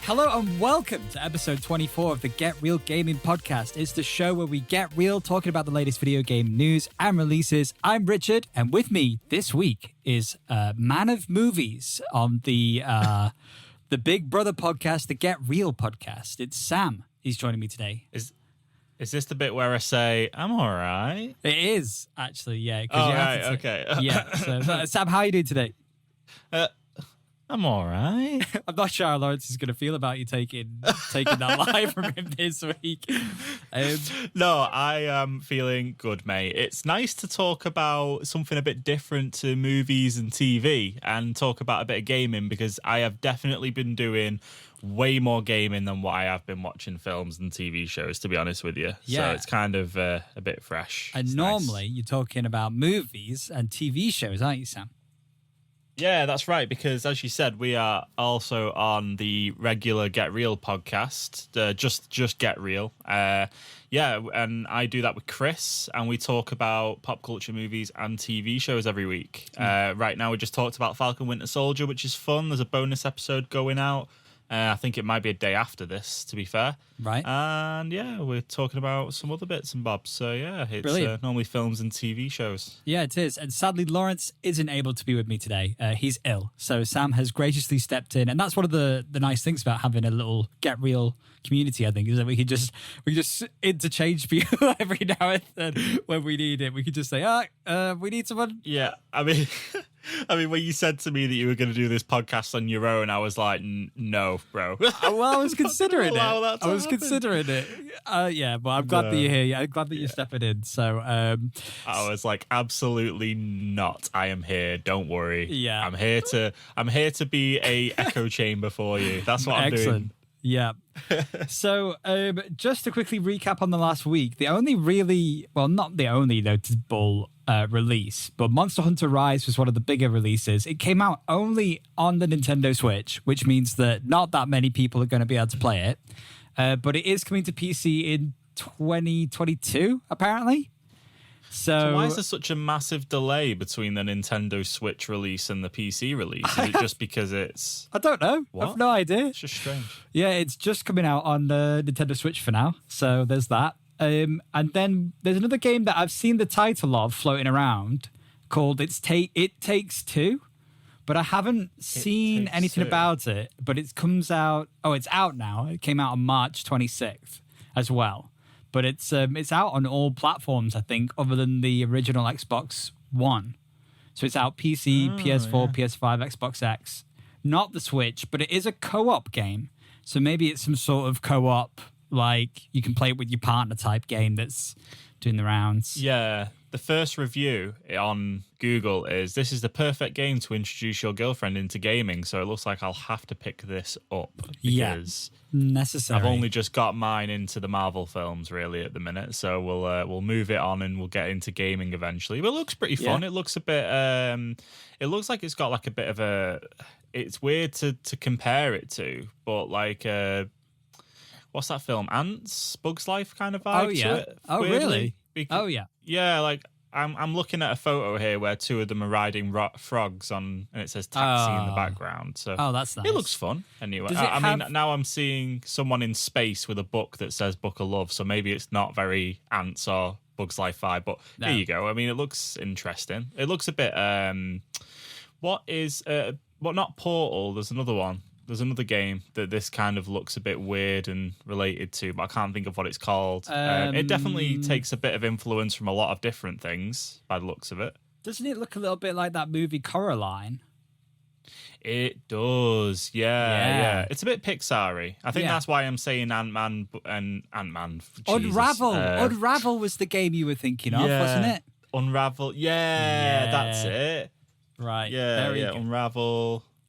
Hello and welcome to episode 24 of the Get Real Gaming Podcast. It's the show where we get real, talking about the latest video game news and releases. I'm Richard, and with me this week is man of movies on the Big Brother podcast, the Get Real podcast. It's Sam. He's joining me today. Is this the bit where I say, I'm all right? It is, actually, yeah. Oh, right, okay. Yeah, so Sam, how are you doing today? I'm all right. I'm not sure how Lawrence is going to feel about you taking that live from him this week. No, I am feeling good, mate. It's nice to talk about something a bit different to movies and TV and talk about a bit of gaming, because I have definitely been doing way more gaming than what I have been watching films and TV shows, to be honest with you. Yeah. So it's kind of a bit fresh. And normally you're talking about movies and TV shows, aren't you, Sam? Yeah, that's right, because as you said, we are also on the regular Get Real podcast, just Get Real. And I do that with Chris, and we talk about pop culture movies and TV shows every week. Right now, we just talked about Falcon Winter Soldier, which is fun. There's a bonus episode going out. I think it might be a day after this, to be fair. Right. And yeah, we're talking about some other bits and bobs. So yeah, it's normally films and TV shows. Yeah, it is. And sadly, Lawrence isn't able to be with me today. He's ill. So Sam has graciously stepped in. And that's one of the nice things about having a little Get Real community, I think, is that we just interchange people every now and then when we need it. We could just say, we need someone. Yeah, I mean, when you said to me that you were going to do this podcast on your own, I was like, no, bro. Well, I was considering it. But I'm glad that you're here. Yeah, I'm glad that you're stepping in. So I was like, absolutely not. I am here. Don't worry. Yeah, I'm here to be a echo chamber for you. That's what I'm doing. Yeah. So just to quickly recap on the last week, the only not the only notable release, but Monster Hunter Rise was one of the bigger releases. It came out only on the Nintendo Switch, which means that not that many people are going to be able to play it. But it is coming to PC in 2022, apparently. So why is there such a massive delay between the Nintendo Switch release and the PC release? Is it just because it's... I don't know. What? I have no idea. It's just strange. Yeah, it's just coming out on the Nintendo Switch for now. So there's that. And then there's another game that I've seen the title of floating around called It Takes Two, but I haven't seen anything about it. But it comes out... Oh, it's out now. It came out on March 26th as well. But it's out on all platforms, I think, other than the original Xbox One. So it's out PC, PS4, PS5, Xbox X. Not the Switch, but it is a co-op game. So maybe it's some sort of co-op, like you can play it with your partner type game that's doing the rounds. Yeah. The first review on Google is, this is the perfect game to introduce your girlfriend into gaming. So it looks like I'll have to pick this up. Because necessary. I've only just got mine into the Marvel films really at the minute. So we'll move it on and we'll get into gaming eventually. But it looks pretty fun. Yeah. It looks a bit, it looks like it's got like a bit of a, it's weird to compare it to, but like, what's that film? Ants? Bugs Life kind of vibe to it. Oh, weirdly. Really? Yeah, like I'm looking at a photo here where two of them are riding frogs on, and it says taxi in the background. So that's nice. It looks fun. Anyway, I mean, now I'm seeing someone in space with a book that says Book of Love, so maybe it's not very Ants or Bugs Life vibe, but there you go. I mean, it looks interesting. It looks a bit. Not Portal? There's another one. There's another game that this kind of looks a bit weird and related to, but I can't think of what it's called. It definitely takes a bit of influence from a lot of different things by the looks of it. Doesn't it look a little bit like that movie Coraline? It does, yeah. It's a bit Pixar-y. I think that's why I'm saying Ant-Man and Ant-Man. Unravel. Unravel was the game you were thinking of, wasn't it? Unravel. Yeah, that's it. Right. Yeah,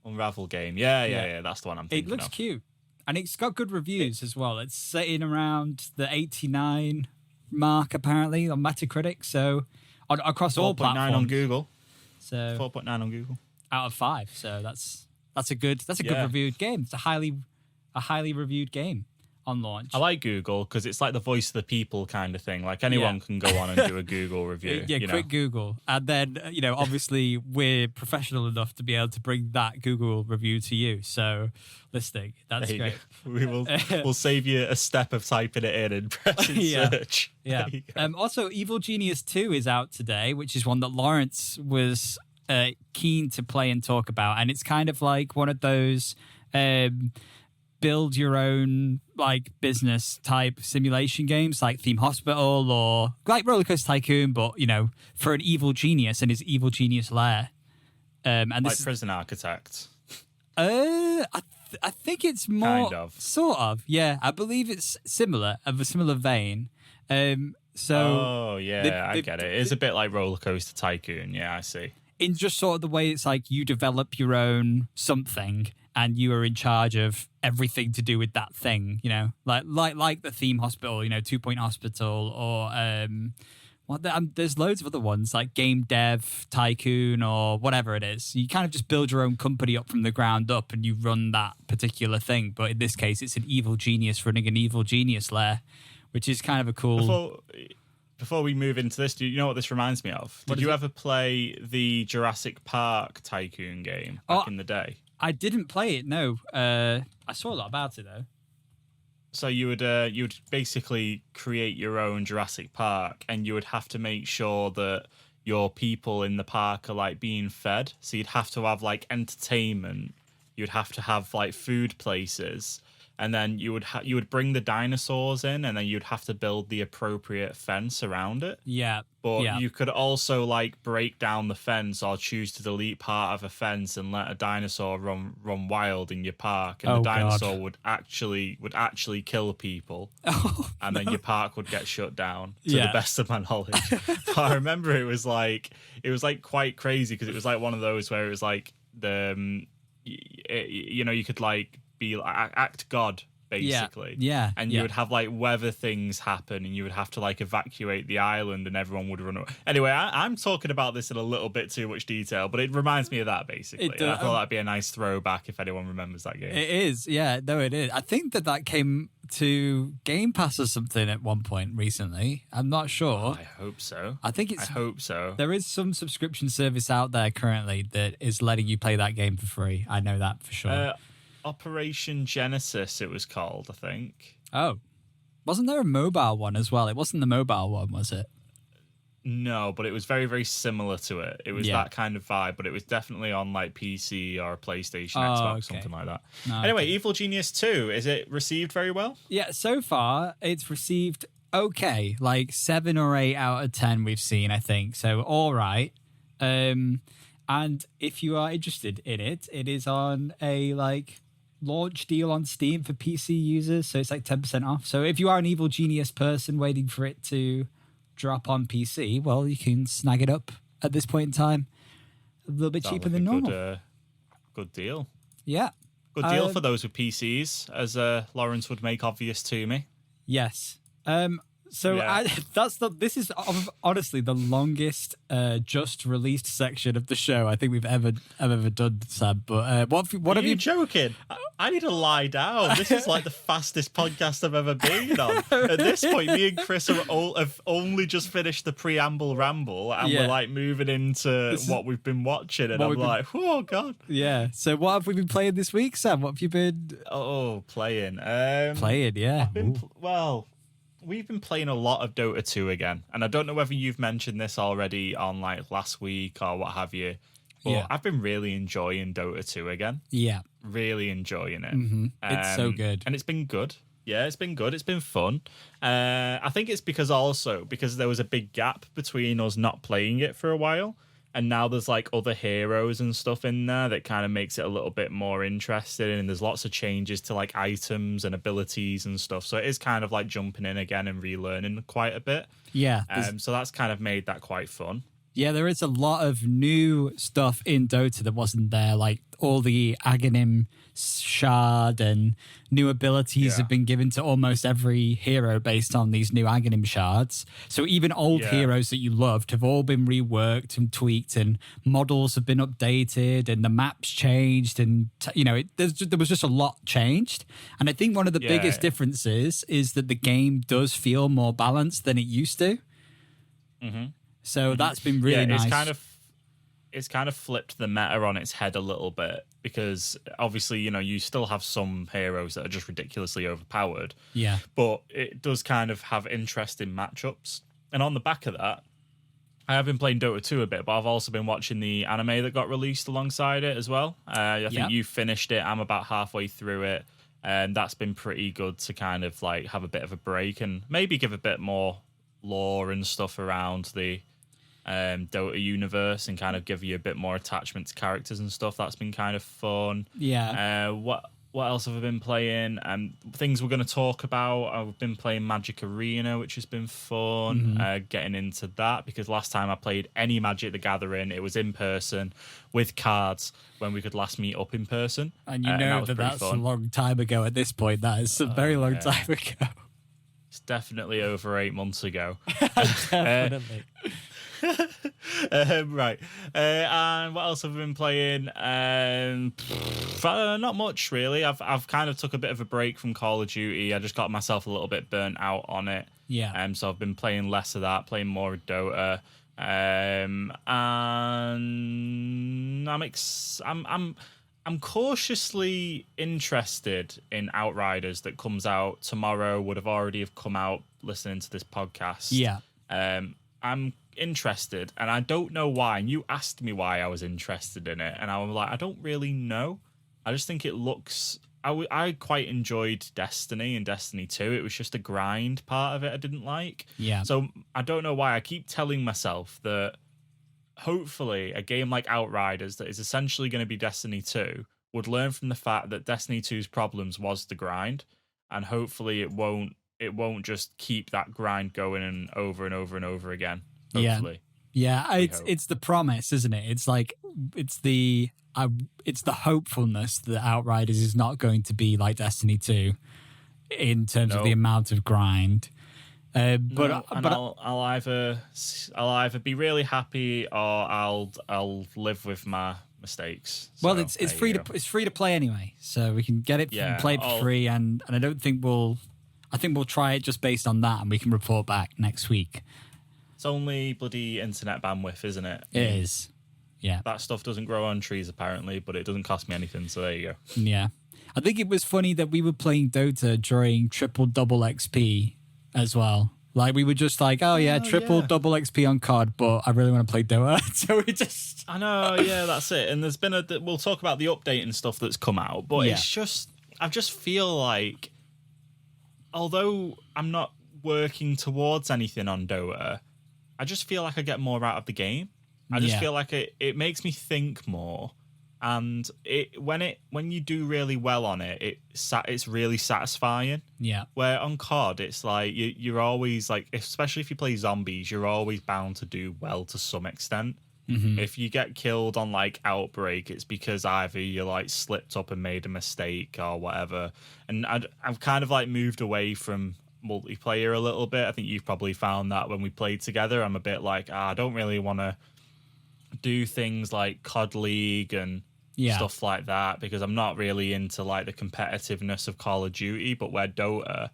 Unravel game. Yeah. That's the one I'm thinking of. It looks cute. And it's got good reviews as well. It's sitting around the 89 mark, apparently, on Metacritic. So, across all platforms. 4.9 on Google. So 4.9 on Google. Out of 5. So, that's a good reviewed game. It's a highly reviewed game. on launch. I like Google because it's like the voice of the people kind of thing. Like anyone can go on and do a Google review. Yeah, quick Google. And then, obviously we're professional enough to be able to bring that Google review to you. So listening, that's great. We'll save you a step of typing it in and pressing search. Yeah. Also, Evil Genius 2 is out today, which is one that Lawrence was keen to play and talk about. And it's kind of like one of those build your own like business type simulation games like Theme Hospital or like Roller Coaster Tycoon, but for an evil genius and his evil genius lair. And this like Prison Architect. I think it's more kind of. Sort of, yeah. I believe it's similar, of a similar vein. I get it. It's a bit like Roller Coaster Tycoon. Yeah, I see. In just sort of the way it's like you develop your own something and you are in charge of everything to do with that thing, like the Theme Hospital, 2 Point Hospital, or there's loads of other ones like Game Dev Tycoon or whatever it is. You kind of just build your own company up from the ground up and you run that particular thing. But in this case, it's an evil genius running an evil genius lair, which is kind of a cool. Before we move into this, do you know what this reminds me of? Did you ever play the Jurassic Park Tycoon game back in the day? I didn't play it, no. I saw a lot about it, though. So you would basically create your own Jurassic Park, and you would have to make sure that your people in the park are like being fed. So you'd have to have like entertainment. You'd have to have like food places. And then you would bring the dinosaurs in, and then you'd have to build the appropriate fence around it. Yeah. But you could also like break down the fence or choose to delete part of a fence and let a dinosaur run wild in your park, and the dinosaur would actually kill people, and then your park would get shut down. To the best of my knowledge, but I remember it was like quite crazy because it was like one of those where it was like you could like be like act God basically, and you would have like weather things happen, and you would have to like evacuate the island, and everyone would run away. Anyway, I'm talking about this in a little bit too much detail, but it reminds me of that basically. I thought that'd be a nice throwback if anyone remembers that game. It is, yeah, no, it is. I think that came to Game Pass or something at one point recently. I'm not sure. I hope so. I hope so. There is some subscription service out there currently that is letting you play that game for free. I know that for sure. Operation Genesis, it was called, I think. Oh. Wasn't there a mobile one as well? It wasn't the mobile one, was it? No, but it was very, very similar to it. It was that kind of vibe, but it was definitely on like PC or PlayStation, Xbox, something like that. Anyway, Evil Genius 2, is it received very well? Yeah, so far it's received okay, like 7 or 8 out of 10 we've seen, I think. So all right. And if you are interested in it, it is on a like launch deal on Steam for PC users, so it's like 10% off. So if you are an Evil Genius person waiting for it to drop on PC, well, you can snag it up at this point in time a little bit cheaper than normal. Good deal. Yeah. Good deal for those with PCs, as Lawrence would make obvious to me. Yes. This is honestly the longest just released section of the show I think we've ever done, Sam. But what have you joking? I need to lie down. This is like the fastest podcast I've ever been on. At this point, me and Chris have only just finished the preamble ramble, and we're like moving into what we've been watching, and I'm like, oh god. Yeah. So what have we been playing this week, Sam? What have you been? Playing. Playing, yeah. We've been playing a lot of Dota 2 again, and I don't know whether you've mentioned this already on like last week or what have you, but I've been really enjoying Dota 2 again. Yeah. Really enjoying it. Mm-hmm. It's so good. And it's been good. Yeah, it's been good. It's been fun. I think it's because there was a big gap between us not playing it for a while. And now there's like other heroes and stuff in there that kind of makes it a little bit more interesting. And there's lots of changes to like items and abilities and stuff. So it is kind of like jumping in again and relearning quite a bit. Yeah. So that's kind of made that quite fun. Yeah, there is a lot of new stuff in Dota that wasn't there, like all the Aghanim shard and new abilities have been given to almost every hero based on these new Aghanim shards. So even old heroes that you loved have all been reworked and tweaked, and models have been updated, and the maps changed, and there was just a lot changed. And I think one of the biggest differences is that the game does feel more balanced than it used to. Mm-hmm. So that's been really nice. It's kind of flipped the meta on its head a little bit, because obviously, you still have some heroes that are just ridiculously overpowered. Yeah. But it does kind of have interesting matchups. And on the back of that, I have been playing Dota 2 a bit, but I've also been watching the anime that got released alongside it as well. I think you finished it. I'm about halfway through it. And that's been pretty good to kind of like have a bit of a break and maybe give a bit more lore and stuff around the Dota universe and kind of give you a bit more attachment to characters and stuff. That's been kind of fun. Yeah. What else have I been playing? Things we're going to talk about. I've been playing Magic Arena, which has been fun. Getting into that, because last time I played any Magic the Gathering, it was in person with cards when we could last meet up in person. And that's fun. a long time ago at this point. That is a very long time ago. It's definitely over 8 months ago. Definitely. Right. And what else have I been playing? Not much really. I've kind of took a bit of a break from Call of Duty. I just got myself a little bit burnt out on it. Yeah. So I've been playing less of that, playing more of Dota. And I'm cautiously interested in Outriders that comes out tomorrow. Would have already have come out listening to this podcast. Yeah. I'm interested, and I don't know why. And you asked me why I was interested in it, and I was like, I don't really know. I just think it looks... I quite enjoyed Destiny and Destiny 2. It was just a grind part of it I didn't like. Yeah. So I don't know why. I keep telling myself that hopefully a game like Outriders that is essentially going to be Destiny 2 would learn from the fact that Destiny 2's problems was the grind, and hopefully it won't just keep that grind going and over and over again. Hopefully. Yeah, it's the promise, isn't it? It's like it's the hopefulness that Outriders is not going to be like Destiny 2 in terms of the amount of grind. I'll either be really happy or I'll live with my mistakes. Well, it's free to play anyway, so we can get it played for free, and I don't think we'll try it just based on that, and we can report back next week. It's only bloody internet bandwidth, isn't it? It is. Yeah. That stuff doesn't grow on trees apparently, but it doesn't cost me anything, so there you go. Yeah. I think it was funny that we were playing Dota during triple-double XP as well. Like, we were just like, triple-double XP on COD, but I really want to play Dota. So we just... I know, yeah, that's it. And there's been we'll talk about the update and stuff that's come out, but it's just... I just feel like, although I'm not working towards anything on Dota, I just feel like I get more out of the game. I just feel like it makes me think more. And when you do really well on it, it's really satisfying. Yeah. Where on COD, it's like you're always like, especially if you play zombies, you're always bound to do well to some extent. Mm-hmm. If you get killed on like Outbreak, it's because either you like slipped up and made a mistake or whatever. And I've kind of like moved away from multiplayer a little bit. I think you've probably found that when we played together, I'm a bit like, I don't really want to do things like COD League and stuff like that, because I'm not really into like the competitiveness of Call of Duty. But where Dota,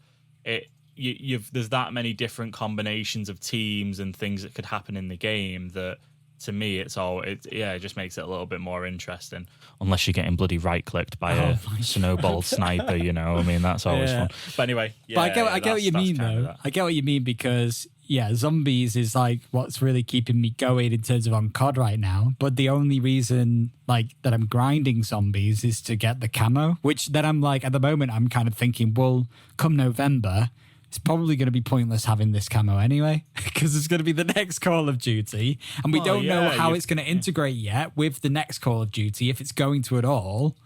there's that many different combinations of teams and things that could happen in the game that, to me, it just makes it a little bit more interesting. Unless you're getting bloody right-clicked by a snowball sniper, I mean, that's always fun. But anyway, but I get what you mean, though. I get what you mean, because zombies is like what's really keeping me going in terms of on COD right now. But the only reason like that I'm grinding zombies is to get the camo, which then I'm like, at the moment I'm kind of thinking, well, come November, it's probably going to be pointless having this camo anyway, because it's going to be the next Call of Duty, and we don't know how it's going to integrate yet with the next Call of Duty, if it's going to at all.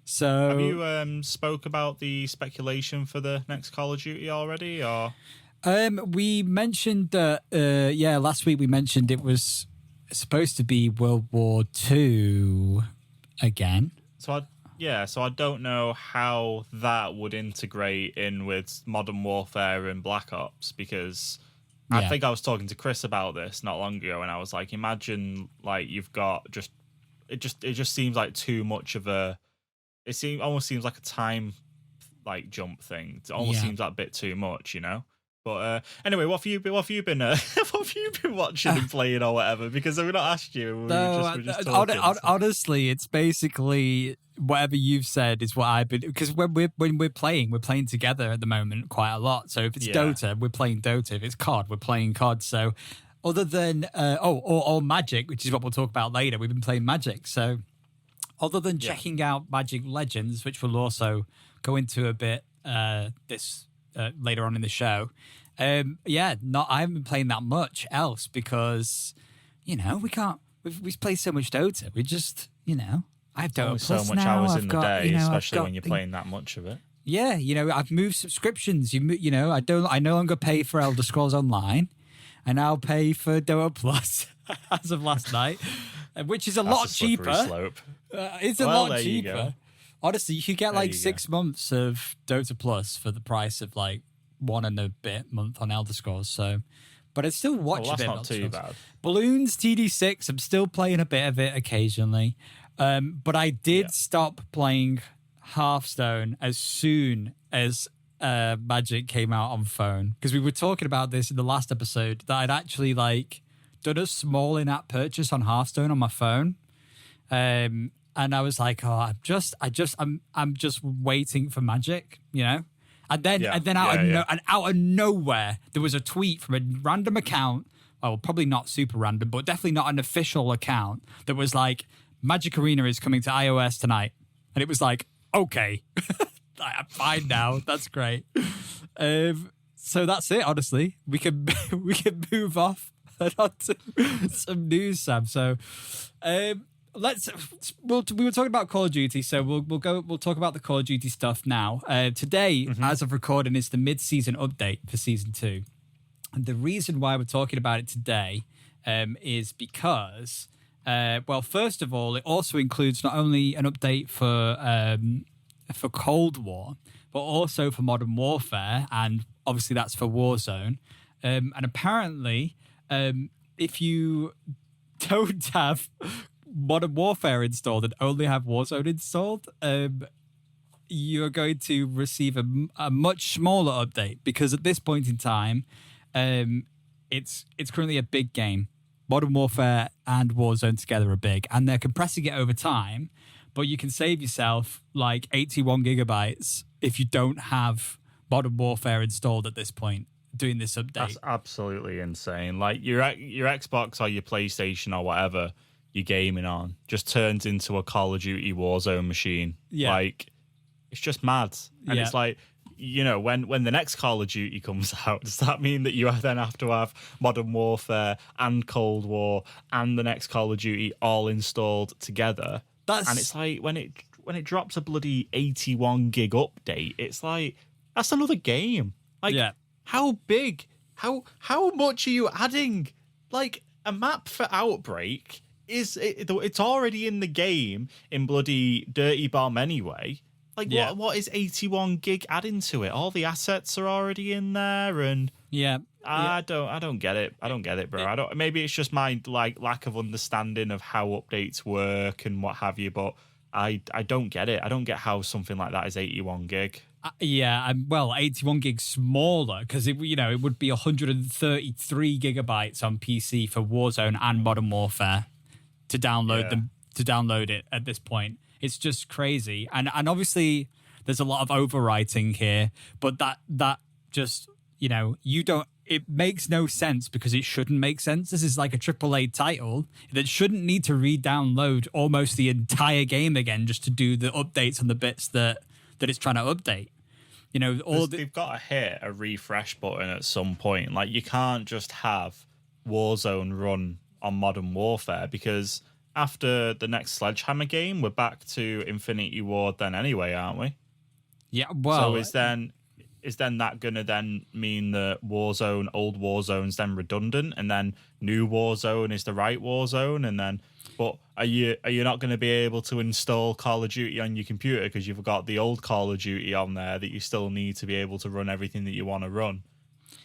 So have you spoke about the speculation for the next Call of Duty already, or? We mentioned that. Last week we mentioned it was supposed to be World War II again. So I don't know how that would integrate in with Modern Warfare and Black Ops, because I think I was talking to Chris about this not long ago, and I was like, imagine like you've got it just seems like too much of a. Almost seems like a time like jump thing. It almost seems like a bit too much, you know. But anyway, what have you been watching and playing or whatever? Because we've not asked you. We're just talking. Honestly, it's basically whatever you've said is what I've been. Because when we're playing together at the moment quite a lot. So if it's Dota, we're playing Dota. If it's COD, we're playing COD. So other than or Magic, which is what we'll talk about later, we've been playing Magic. So other than checking out Magic Legends, which we'll also go into a bit later on in the show. I haven't been playing that much else because, we play so much Dota. We just, I have Dota only Plus so much now. hours I've in got, the day, especially when you're playing that much of it. Yeah, I've moved subscriptions. I no longer pay for Elder Scrolls Online. I now pay for Dota Plus as of last night, which is a lot cheaper. Slope. It's a lot cheaper. Honestly, you could get like 6 months of Dota Plus for the price of like 1 and a bit month on Elder Scrolls. So, but I still watch a bit. That's not too bad. Balloons TD6. I'm still playing a bit of it occasionally, but I did stop playing Hearthstone as soon as Magic came out on phone, because we were talking about this in the last episode that I'd actually like done a small in-app purchase on Hearthstone on my phone. And I was like, I'm just waiting for Magic, And then out of nowhere, there was a tweet from a random account. Well, probably not super random, but definitely not an official account, that was like, Magic Arena is coming to iOS tonight. And it was like, okay, I'm fine now. That's great. So that's it. Honestly, we can move off and on to some news, Sam. So, we were talking about Call of Duty, so we'll talk about the Call of Duty stuff now. Today, as of recording, is the mid-season update for Season 2. And the reason why we're talking about it today is because, first of all, it also includes not only an update for Cold War, but also for Modern Warfare, and obviously that's for Warzone. And apparently, if you don't have Modern Warfare installed and only have Warzone installed, you're going to receive a much smaller update, because at this point in time, it's currently a big game. Modern Warfare and Warzone together are big, and they're compressing it over time, but you can save yourself like 81 gigabytes if you don't have Modern Warfare installed at this point doing this update. That's absolutely insane. Like your Xbox or your PlayStation or whatever you're gaming on just turns into a Call of Duty Warzone machine. Yeah. Like, it's just mad. And it's like, when the next Call of Duty comes out, does that mean that you then have to have Modern Warfare and Cold War and the next Call of Duty all installed together? And it's like, when it drops a bloody 81 gig update, it's like, that's another game. Like, how big? How much are you adding? Like, a map for Outbreak it's already in the game in bloody Dirty Bomb anyway. Like, what is 81 gig adding to it? All the assets are already in there, and I don't get it. I don't get it, bro. Maybe it's just my lack of understanding of how updates work and what have you, but I don't get it. I don't get how something like that is 81 gig. 81 gigs smaller, because it would be 133 gigabytes on PC for Warzone and Modern Warfare to download it at this point. It's just crazy, and obviously there's a lot of overwriting here, but that just you don't. It makes no sense, because it shouldn't make sense. This is like a AAA title that shouldn't need to re-download almost the entire game again just to do the updates on the bits that it's trying to update. They've got to hit a refresh button at some point. Like, you can't just have Warzone run on Modern Warfare, because after the next Sledgehammer game, we're back to Infinity Ward then anyway, aren't we? Yeah, well... So is then that going to then mean that old Warzone's then redundant, and then new Warzone is the right Warzone, and then but are you not going to be able to install Call of Duty on your computer because you've got the old Call of Duty on there that you still need to be able to run everything that you want to run?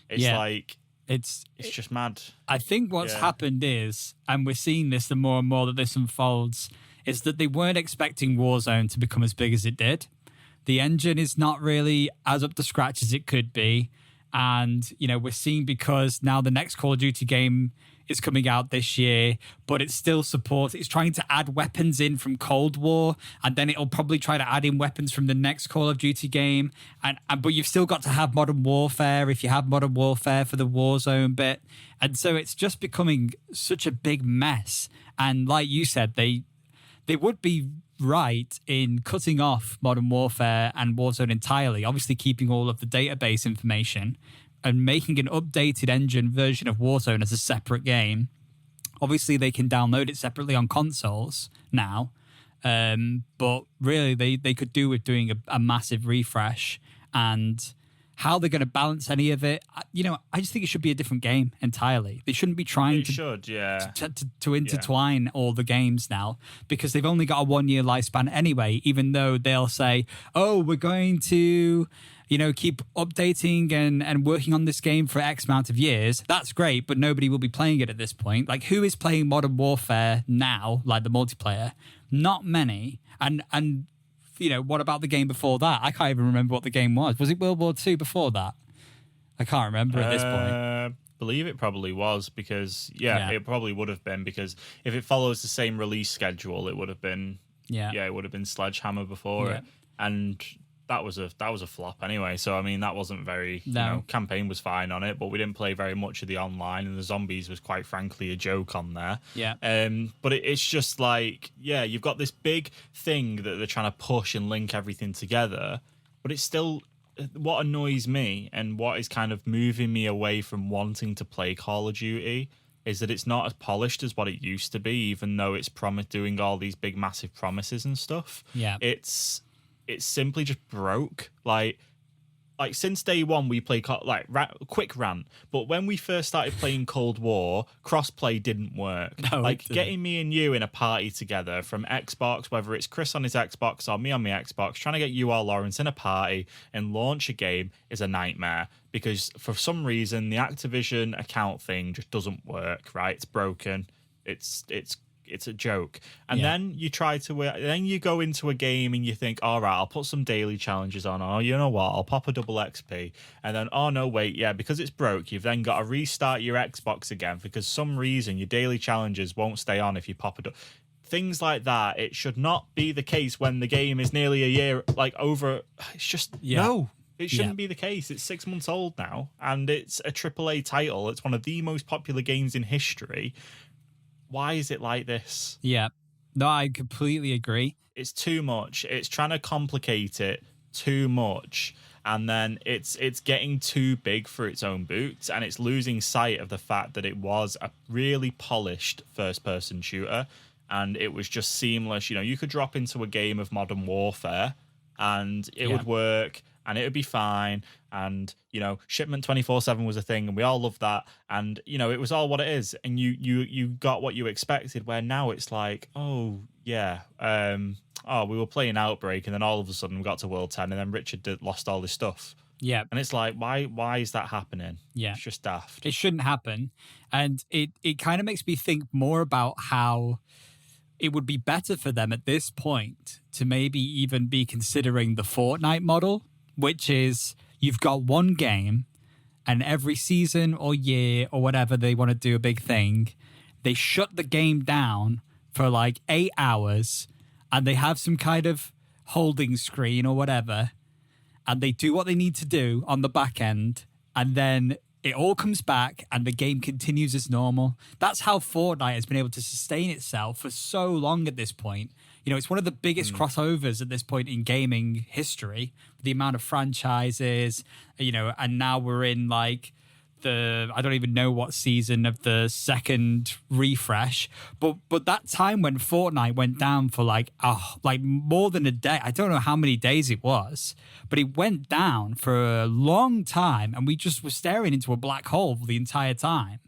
It's like it's just mad. I think what's happened is, and we're seeing this the more and more that this unfolds, is that they weren't expecting Warzone to become as big as it did. The engine is not really as up to scratch as it could be. And, we're seeing, because now the next Call of Duty game is coming out this year, but it's still it's trying to add weapons in from Cold War, and then it'll probably try to add in weapons from the next Call of Duty game. But you've still got to have Modern Warfare if you have Modern Warfare for the Warzone bit. And so it's just becoming such a big mess. And like you said, they would be right in cutting off Modern Warfare and Warzone entirely, obviously keeping all of the database information and making an updated engine version of Warzone as a separate game. Obviously, they can download it separately on consoles now, but really they could do with doing a massive refresh. And how they're going to balance any of it, I just think it should be a different game entirely. They shouldn't be trying to intertwine all the games now, because they've only got a 1 year lifespan anyway, even though they'll say, oh, we're going to keep updating and working on this game for X amount of years. That's great, but nobody will be playing it at this point. Like, who is playing Modern Warfare now, like the multiplayer? Not many. And what about the game before that? I can't even remember what the game was. Was it World War II before that? I can't remember at this point. I believe it probably was, because, it probably would have been, because if it follows the same release schedule, it would have been, it would have been Sledgehammer before it. And that was a flop anyway. So, I mean, that wasn't very, campaign was fine on it, but we didn't play very much of the online, and the zombies was quite frankly a joke on there. Yeah. But it's just like, you've got this big thing that they're trying to push and link everything together, but it's still, what annoys me and what is kind of moving me away from wanting to play Call of Duty is that it's not as polished as what it used to be, even though it's doing all these big, massive promises and stuff. Yeah. It's simply just broke. Like since day one, we play quick rant. But when we first started playing Cold War, crossplay didn't work. No, getting me and you in a party together from Xbox, whether it's Chris on his Xbox or me on my Xbox, trying to get you or Lawrence in a party and launch a game is a nightmare, because for some reason the Activision account thing just doesn't work. Right? It's broken. It's a joke. And then then you go into a game and you think, all right, I'll put some daily challenges on. Oh, you know what? I'll pop a double XP. And then, oh no, wait, because it's broke, you've then got to restart your Xbox again, because some reason your daily challenges won't stay on if you pop things like that. It should not be the case when the game is nearly a year, over. It's just, no. It shouldn't be the case. It's 6 months old now, and it's a AAA title. It's one of the most popular games in history. Why is it like this? Yeah. No, I completely agree. It's too much. It's trying to complicate it too much. And then it's getting too big for its own boots, and it's losing sight of the fact that it was a really polished first-person shooter, and it was just seamless. You could drop into a game of Modern Warfare, and it would work, and it would be fine. And, shipment 24/7 was a thing, and we all loved that. And, it was all what it is. And you got what you expected, where now it's like, we were playing Outbreak, and then all of a sudden we got to World 10, and then Richard lost all this stuff. Yeah. And it's like, why is that happening? Yeah. It's just daft. It shouldn't happen. And it kind of makes me think more about how it would be better for them at this point to maybe even be considering the Fortnite model, which is, you've got one game, and every season or year or whatever they want to do a big thing, they shut the game down for 8 hours, and they have some kind of holding screen or whatever, and they do what they need to do on the back end, and then it all comes back and the game continues as normal. That's how Fortnite has been able to sustain itself for so long at this point. It's one of the biggest crossovers at this point in gaming history, the amount of franchises, and now we're in I don't even know what season of the second refresh, but that time when Fortnite went down for like more than a day. I don't know how many days it was, but it went down for a long time, and we just were staring into a black hole the entire time.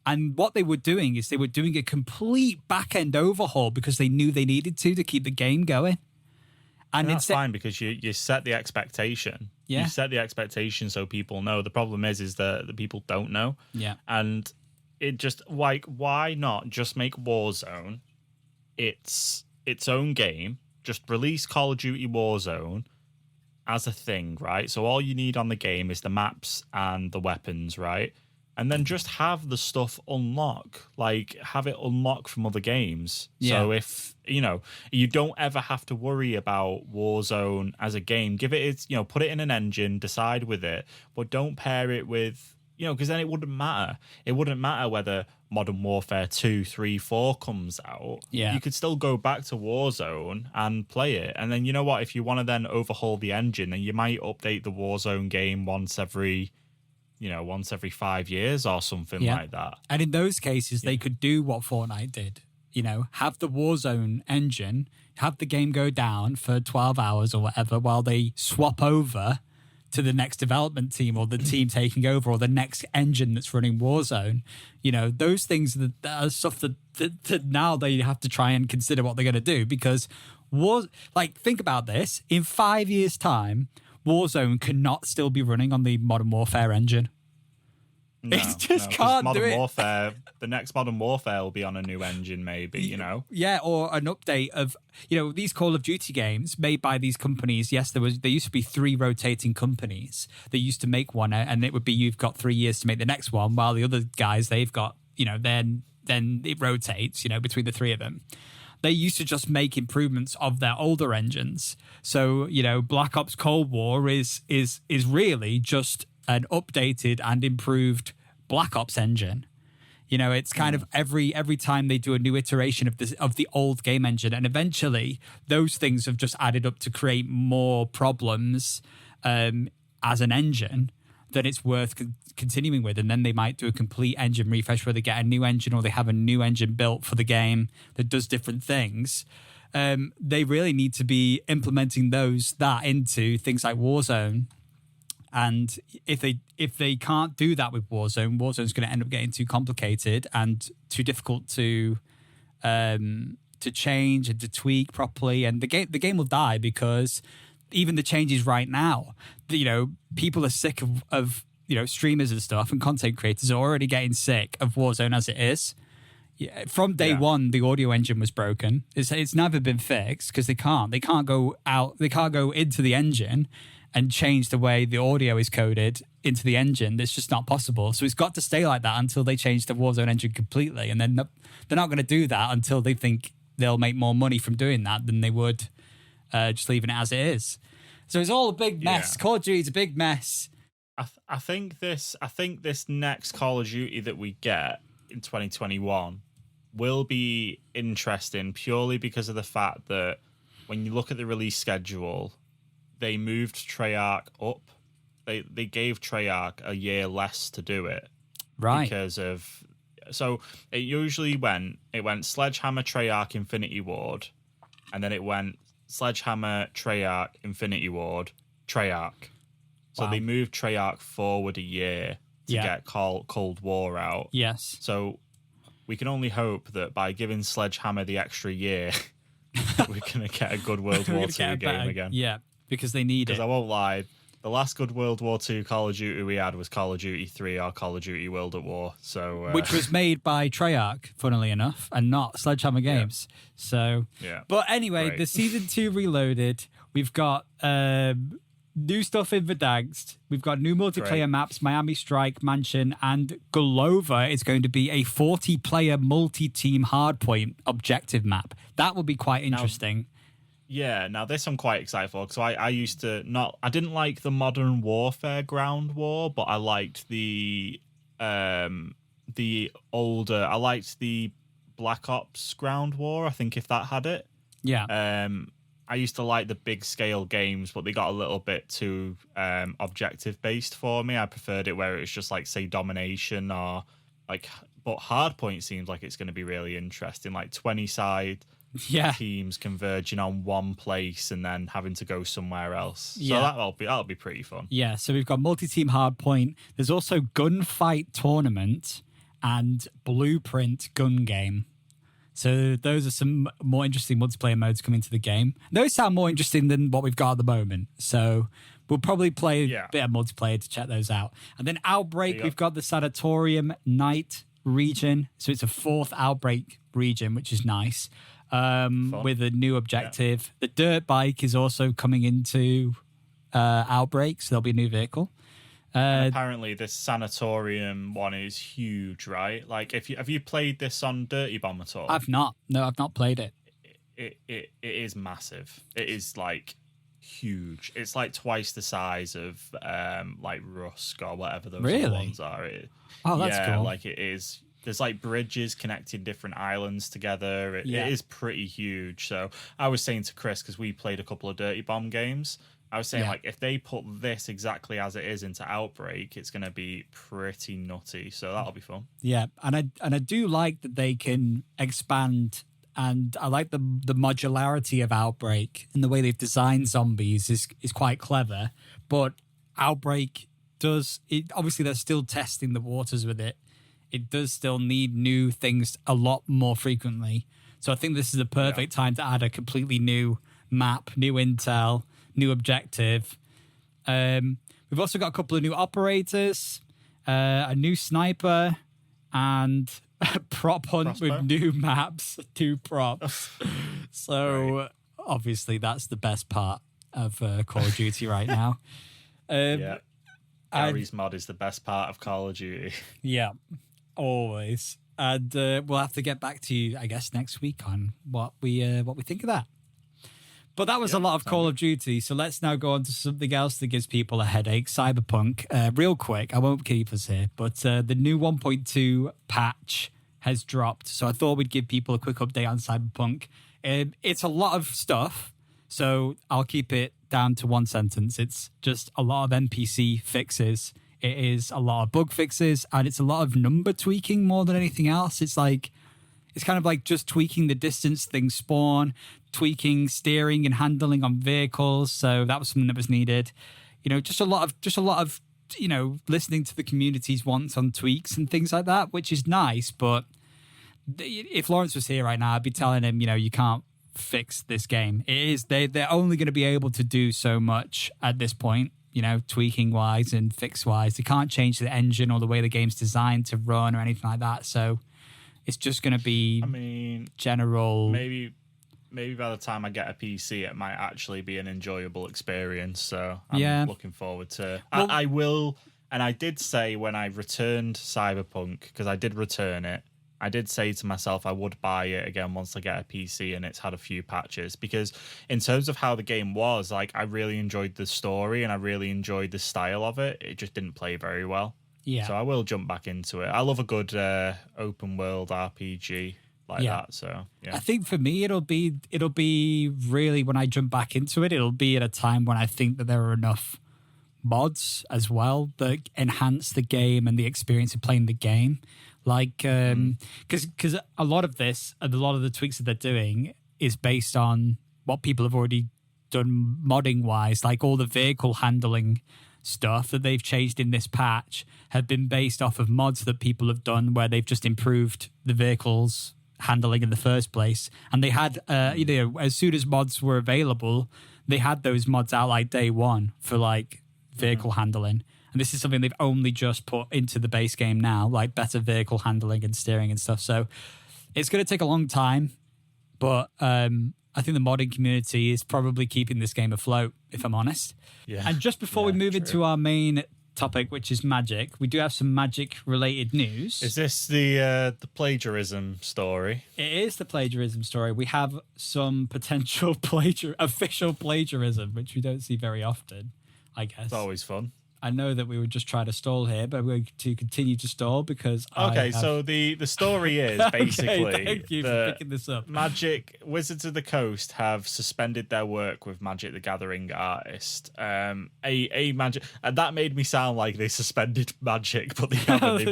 And what they were doing is they were doing a complete back-end overhaul because they knew they needed to keep the game going. And that's fine because you set the expectation. Yeah. You set the expectation so people know. The problem is that the people don't know. Yeah. And it just, like, why not just make Warzone its own game? Just release Call of Duty Warzone as a thing, right? So all you need on the game is the maps and the weapons, right? And then just have the stuff unlock, like have it unlock from other games. Yeah. So if, you don't ever have to worry about Warzone as a game, give it its, put it in an engine, decide with it, but don't pair it with, because then it wouldn't matter. It wouldn't matter whether Modern Warfare 2, 3, 4 comes out. Yeah. You could still go back to Warzone and play it. And then, you know what, if you want to then overhaul the engine, then you might update the Warzone game once every 5 years or something like that. And in those cases, they could do what Fortnite did. Have the Warzone engine, have the game go down for 12 hours or whatever while they swap over to the next development team or the team taking over or the next engine that's running Warzone. Those things that are stuff that now they have to try and consider what they're going to do because think about this. In 5 years' time, Warzone cannot still be running on the Modern Warfare engine. No, it just can't do it. Warfare, the next Modern Warfare will be on a new engine, maybe, Yeah, or an update of, these Call of Duty games made by these companies. Yes, there used to be 3 rotating companies that used to make one, and it would be you've got 3 years to make the next one, while the other guys, they've got, then it rotates, between the 3 of them. They used to just make improvements of their older engines. So, Black Ops Cold War is really just an updated and improved Black Ops engine. It's kind of every time they do a new iteration of the old game engine, and eventually those things have just added up to create more problems as an engine than it's worth continuing with. And then they might do a complete engine refresh where they get a new engine or they have a new engine built for the game that does different things. They really need to be implementing that into things like Warzone. And if they can't do that with Warzone's going to end up getting too complicated and too difficult to change and to tweak properly. And the game will die because even the changes right now, people are sick of streamers and stuff, and content creators are already getting sick of Warzone as it is. Yeah, from day one, the audio engine was broken. It's never been fixed because they can't go into the engine and change the way the audio is coded into the engine. That's just not possible. So it's got to stay like that until they change the Warzone engine completely. And then they're not going to do that until they think they'll make more money from doing that than they would just leaving it as it is. So it's all a big mess. Call of Duty is a big mess. I think this next Call of Duty that we get in 2021 will be interesting purely because of the fact that when you look at the release schedule, they moved Treyarch up. They gave Treyarch a year less to do it. Right. Because of... So it usually went Sledgehammer, Treyarch, Infinity Ward, and then it went Sledgehammer, Treyarch, Infinity Ward, Treyarch. So they moved Treyarch forward a year to get Cold War out. Yes. So we can only hope that by giving Sledgehammer the extra year, we're going to get a good World War II game again. Yeah, because they need it. Because I won't lie, the last good World War II Call of Duty we had was Call of Duty 3 or Call of Duty World at War. So which was made by Treyarch, funnily enough, and not Sledgehammer Games. Yeah. So, but anyway, the Season 2 Reloaded, we've got... new stuff in Verdansk. We've got new multiplayer maps, Miami Strike, Mansion, and Glover is going to be a 40-player multi-team hardpoint objective map. That will be quite interesting. Now this I'm quite excited for because I used to I didn't like the Modern Warfare Ground War, but I liked the older. I liked the Black Ops Ground War. I think if that had it. Yeah. I used to like the big scale games, but they got a little bit too objective based for me. I preferred it where it was just like, say, domination or like. But Hardpoint seems like it's going to be really interesting, like 20-side teams converging on one place and then having to go somewhere else. So that'll be pretty fun. Yeah, so we've got multi-team Hardpoint. There's also Gunfight Tournament and Blueprint Gun Game. So those are some more interesting multiplayer modes coming to the game. Those sound more interesting than what we've got at the moment. So we'll probably play a bit of multiplayer to check those out. And then Outbreak, we've got the Sanatorium Night region. So it's a 4th Outbreak region, which is nice, with a new objective. The Dirt Bike is also coming into Outbreak, so there'll be a new vehicle. And apparently this Sanatorium one is huge, right? Like, have you played this on Dirty Bomb at all? I've not. No, I've not played it. It is massive. It is like huge. It's like twice the size of like Rusk or whatever those other ones are. That's cool. Like it is. There's like bridges connecting different islands together. It is pretty huge. So I was saying to Chris, because we played a couple of Dirty Bomb games, I was saying, like, if they put this exactly as it is into Outbreak, it's going to be pretty nutty. So that'll be fun. Yeah, and I do like that they can expand, and I like the modularity of Outbreak, and the way they've designed zombies is quite clever. But Outbreak obviously they're still testing the waters with it. It does still need new things a lot more frequently. So I think this is the perfect time to add a completely new map, new intel, new objective. We've also got a couple of new operators, a new sniper, and a prop hunt with new maps, 2 props. So obviously that's the best part of Call of Duty right now. Gary's mod is the best part of Call of Duty. Yeah, always. And we'll have to get back to you, I guess, next week on what we think of that. But that was a lot of Call of Duty, so let's now go on to something else that gives people a headache, Cyberpunk. Real quick, I won't keep us here, but the new 1.2 patch has dropped, so I thought we'd give people a quick update on Cyberpunk. It's a lot of stuff, so I'll keep it down to one sentence. It's just a lot of NPC fixes. It is a lot of bug fixes, and it's a lot of number tweaking more than anything else. It's kind of like just tweaking the distance things spawn, tweaking steering and handling on vehicles. So that was something that was needed. Just a lot of listening to the community's wants on tweaks and things like that, which is nice. But if Lawrence was here right now, I'd be telling him, you can't fix this game. They're only going to be able to do so much at this point, tweaking wise and fix wise. They can't change the engine or the way the game's designed to run or anything like that. So it's just going to be, general. Maybe by the time I get a PC, it might actually be an enjoyable experience. So I'm looking forward to. Well, I will, and I did say when I returned Cyberpunk, because I did return it, I did say to myself I would buy it again once I get a PC and it's had a few patches, because in terms of how the game was, like, I really enjoyed the story and I really enjoyed the style of it. It just didn't play very well. Yeah. So I will jump back into it. I love a good open world RPG like that. So yeah. I think for me it'll be really, when I jump back into it, it'll be at a time when I think that there are enough mods as well that enhance the game and the experience of playing the game. Like, because a lot of this, and a lot of the tweaks that they're doing is based on what people have already done modding wise. Like all the vehicle handling stuff that they've changed in this patch have been based off of mods that people have done where they've just improved the vehicles handling in the first place. And they had, as soon as mods were available, they had those mods out like day one for like vehicle handling. And this is something they've only just put into the base game now, like better vehicle handling and steering and stuff. So it's going to take a long time, but I think the modding community is probably keeping this game afloat, if I'm honest. Yeah. And just before we move into our main topic, which is Magic, we do have some Magic-related news. Is this the plagiarism story? It is the plagiarism story. We have some potential official plagiarism, which we don't see very often, I guess. It's always fun. I know that we were just trying to stall here, but we're going to continue to stall because so the story is basically okay, thank you for picking this up. Wizards of the Coast have suspended their work with Magic the Gathering artist. A Magic, and that made me sound like they suspended Magic, but they haven't.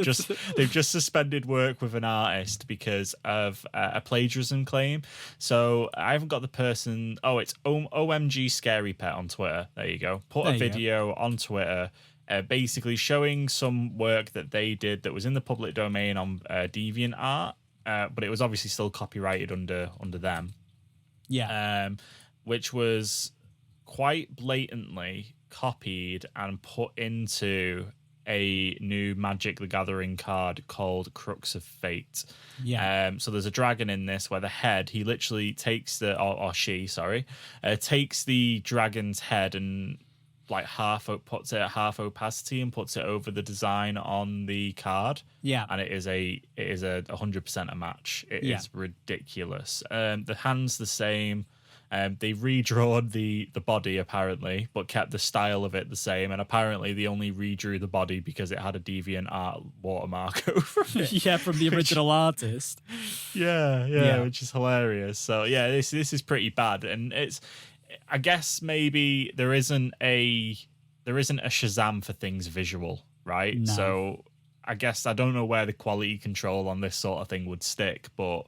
They've just suspended work with an artist because of a plagiarism claim. So I haven't got the person. Oh, it's OMG Scary Pet on Twitter. There you go. Put a video on Twitter. Basically showing some work that they did that was in the public domain on DeviantArt, but it was obviously still copyrighted under them. Yeah. Which was quite blatantly copied and put into a new Magic the Gathering card called Crux of Fate. Yeah. So there's a dragon in this where the head, he literally takes takes the dragon's head and like puts it at half opacity and puts it over the design on the card. Yeah. And it is a 100% a match. It is ridiculous. The hand's the same. They've redrawn the body apparently, but kept the style of it the same. And apparently they only redrew the body because it had a DeviantArt watermark over it. Yeah, from the original artist. Yeah, which is hilarious. So yeah, this is pretty bad, and I guess maybe there isn't a Shazam for things visual, right? No. So I guess I don't know where the quality control on this sort of thing would stick, but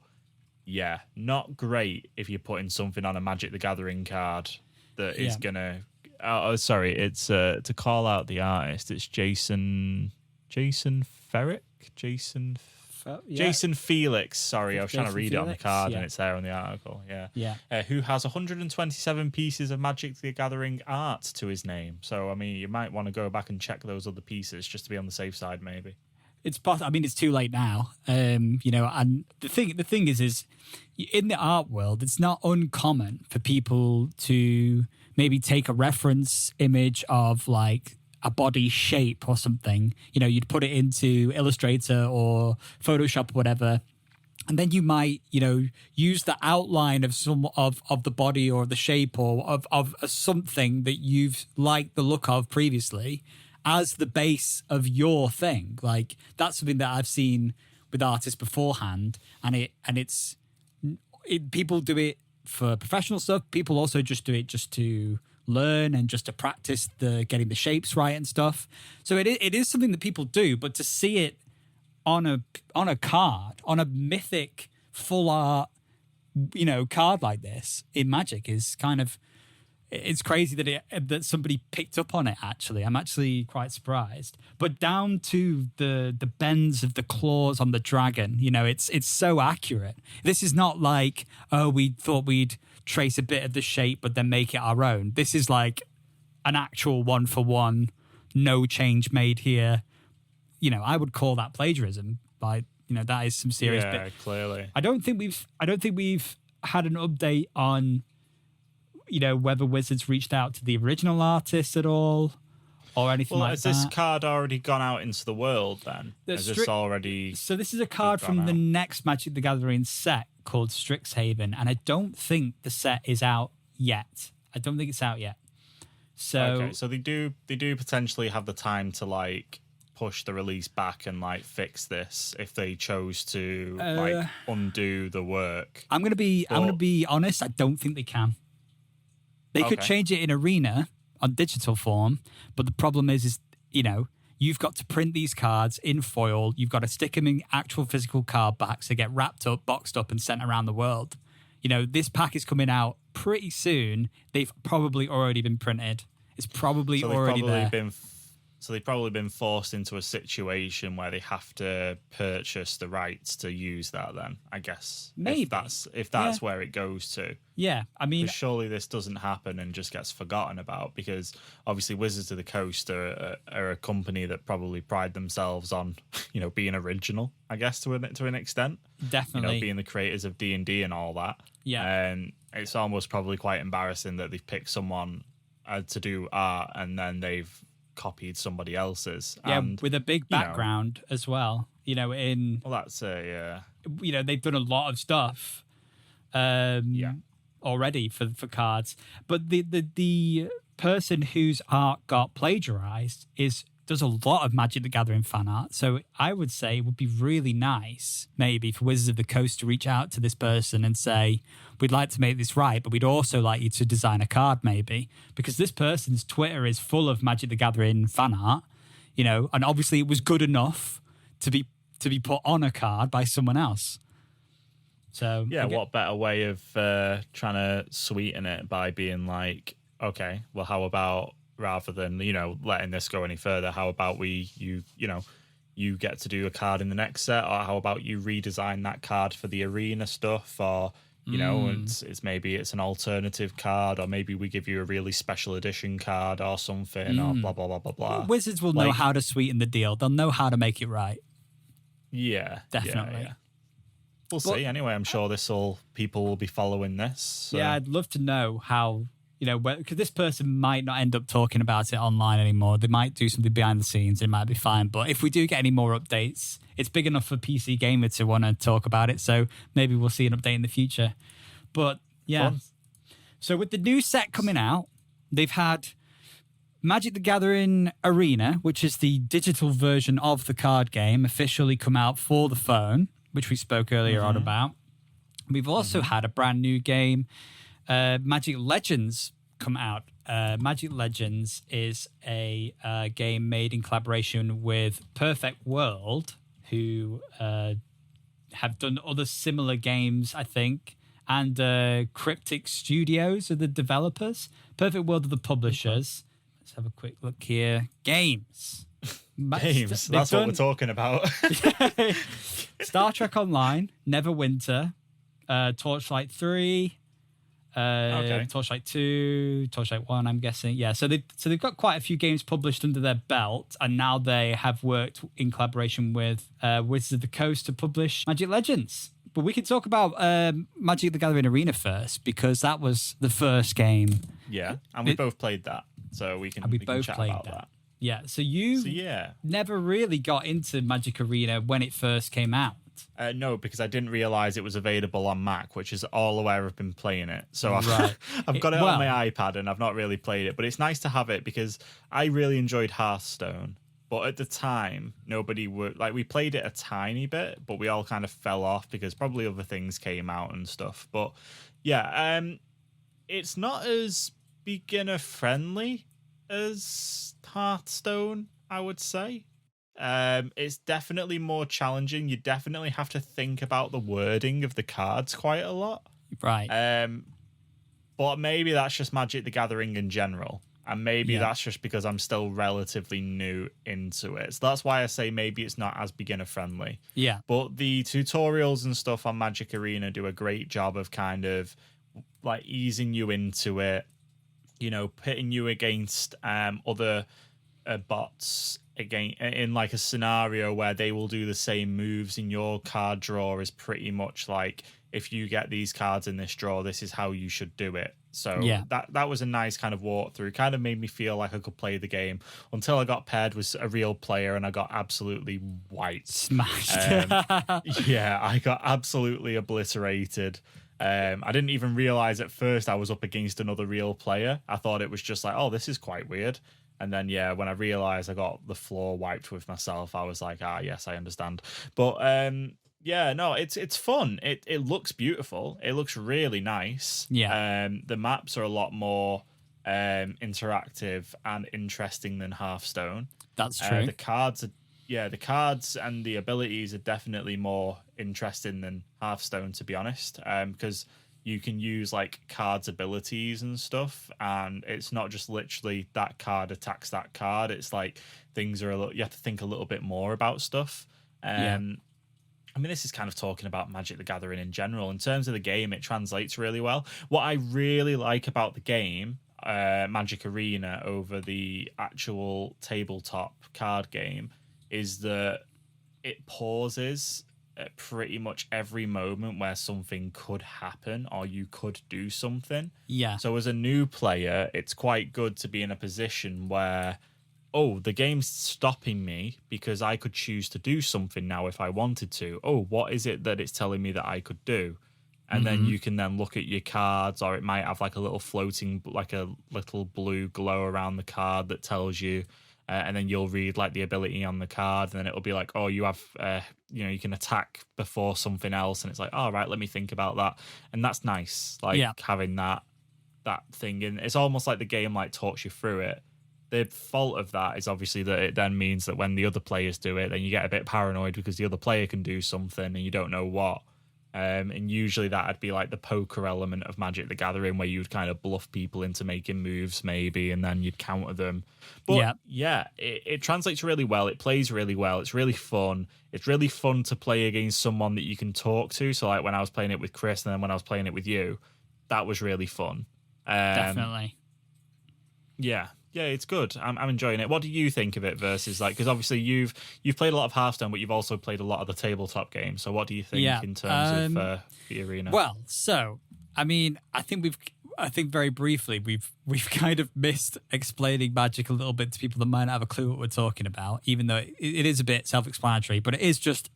yeah, not great if you're putting something on a Magic the Gathering card that is gonna. Oh, sorry, it's to call out the artist. It's Jason Ferrick, Jason Felix. Sorry, I was trying to read it on the card, and it's there on the article. Yeah. Who has 127 pieces of Magic the Gathering art to his name. So I mean, you might want to go back and check those other pieces just to be on the safe side, maybe. It's possible. I mean, it's too late now. And the thing is in the art world, it's not uncommon for people to maybe take a reference image of like a body shape or something. You'd put it into Illustrator or Photoshop or whatever, and then you might, use the outline of some of the body or the shape or of something that you've liked the look of previously as the base of your thing. Like that's something that I've seen with artists beforehand, and people do it for professional stuff. People also just do it just to learn and just to practice getting the shapes right and stuff. So it is something that people do, but to see it on a card, on a mythic full art, card like this in Magic is kind of. It's crazy that somebody picked up on it, actually. I'm actually quite surprised. But down to the bends of the claws on the dragon, it's so accurate. This is not like, we thought we'd trace a bit of the shape but then make it our own. This is like an actual one-for-one, no change made here. I would call that plagiarism. That is some serious Yeah, clearly. I don't think we've had an update on whether Wizards reached out to the original artist at all or anything like that. Has this card already gone out into the world then? Has this already... So this is a card from the next Magic the Gathering set called Strixhaven, and I don't think the set is out yet. I don't think it's out yet. So they do potentially have the time to like push the release back and like fix this if they chose to like undo the work. I'm gonna be honest, I don't think they can. They could change it in Arena on digital form, but the problem is you've got to print these cards in foil. You've got to stick them in actual physical card backs to get wrapped up, boxed up, and sent around the world. This pack is coming out pretty soon. They've probably already been printed. It's probably already there. So they've probably been forced into a situation where they have to purchase the rights to use that then, I guess. Maybe. If that's where it goes to. Yeah, I mean... surely this doesn't happen and just gets forgotten about, because obviously Wizards of the Coast are a company that probably pride themselves on, being original, I guess, to an extent. Definitely. Being the creators of D&D and all that. Yeah. And it's almost probably quite embarrassing that they've picked someone to do art and then they've copied somebody else's. Yeah, and, with a big background as well. Well, that's yeah. They've done a lot of stuff. Already for cards, but the person whose art got plagiarized does a lot of Magic the Gathering fan art. So I would say it would be really nice, maybe, for Wizards of the Coast to reach out to this person and say, we'd like to make this right, but we'd also like you to design a card, maybe. Because this person's Twitter is full of Magic the Gathering fan art, you know, and obviously it was good enough to be put on a card by someone else. So yeah, what better way of trying to sweeten it by being like, okay, well, how about, rather than, you know, letting this go any further, how about you get to do a card in the next set, or how about you redesign that card for the arena stuff, or you know, it's maybe it's an alternative card, or maybe we give you a really special edition card or something, or blah blah blah blah blah. Wizards will know how to sweeten the deal. They'll know how to make it right. Yeah, definitely. Yeah. We'll see. Anyway, I'm sure people will be following this. So. Yeah, I'd love to know how. You know, because this person might not end up talking about it online anymore. They might do something behind the scenes. It might be fine. But if we do get any more updates, it's big enough for PC Gamer to want to talk about it. So maybe we'll see an update in the future. But yeah. Fun. So with the new set coming out, they've had Magic the Gathering Arena, which is the digital version of the card game, officially come out for the phone, which we spoke earlier on about. We've also had a brand new game, Magic Legends, come out. Magic Legends is a game made in collaboration with Perfect World, who have done other similar games, I think, and Cryptic Studios are the developers. Perfect World are the publishers. Let's have a quick look here. Games. Games. That's what we're talking about. Star Trek Online, Neverwinter, Torchlight 3, Torchlight 2, Torchlight 1, I'm guessing. Yeah, so they've got quite a few games published under their belt, and now they have worked in collaboration with Wizards of the Coast to publish Magic Legends. But we can talk about Magic the Gathering Arena first, because that was the first game. Yeah, and we both played that, so we can chat about that. Yeah, so you never really got into Magic Arena when it first came out. No, because I didn't realize it was available on Mac, which is all where I've been playing it. So I've got it on my iPad and I've not really played it. But it's nice to have it because I really enjoyed Hearthstone. But at the time, nobody would... Like, we played it a tiny bit, but we all kind of fell off because probably other things came out and stuff. But, yeah, it's not as beginner-friendly as Hearthstone, I would say. It's definitely more challenging. You definitely have to think about the wording of the cards quite a lot. Right. But maybe that's just Magic the Gathering in general. And maybe that's just because I'm still relatively new into it. So that's why I say maybe it's not as beginner friendly. Yeah. But the tutorials and stuff on Magic Arena do a great job of kind of like easing you into it, you know, pitting you against other bots again in like a scenario where they will do the same moves, and your card draw is pretty much like, if you get these cards in this draw, this is how you should do it. So that was a nice kind of walkthrough. Kind of made me feel like I could play the game until I got paired with a real player and I got absolutely wiped. Smashed. Yeah, I got absolutely obliterated. I didn't even realize at first I was up against another real player. I thought it was just like, oh, this is quite weird. And then, yeah, when I realized I got the floor wiped with myself, I was like, yes, I understand. But yeah, no, it's fun. It looks beautiful. It looks really nice. Yeah. The maps are a lot more interactive and interesting than Hearthstone. That's true. The cards and the abilities are definitely more interesting than Hearthstone, to be honest. Because you can use like cards' abilities and stuff, and it's not just literally that card attacks that card. It's like things are you have to think a little bit more about stuff. I mean, this is kind of talking about Magic the Gathering in general. In terms of the game, it translates really well. What I really like about the game, Magic Arena, over the actual tabletop card game, is that it pauses at pretty much every moment where something could happen or you could do something. Yeah. So as a new player, it's quite good to be in a position where, oh, the game's stopping me because I could choose to do something now if I wanted to. Oh, what is it that it's telling me that I could do? and then you can then look at your cards, or it might have like a little floating, like a little blue glow around the card that tells you, and then you'll read like the ability on the card, and then it'll be like, oh, you have, you can attack before something else, and it's like, all right, let me think about that, and that's nice, like having that thing, and it's almost like the game like talks you through it. The fault of that is obviously that it then means that when the other players do it, then you get a bit paranoid because the other player can do something and you don't know what. And usually that'd be like the poker element of Magic the Gathering, where you'd kind of bluff people into making moves maybe, and then you'd counter them. But it translates really well. It plays really well. It's really fun. It's really fun to play against someone that you can talk to. So like when I was playing it with Chris and then when I was playing it with you, that was really fun. Definitely. Yeah, it's good. I'm enjoying it. What do you think of it versus like, because obviously you've played a lot of Hearthstone, but you've also played a lot of the tabletop games. So what do you think in terms of the arena? Well, so I mean, I think very briefly we've kind of missed explaining Magic a little bit to people that might not have a clue what we're talking about, even though it is a bit self-explanatory. But it is just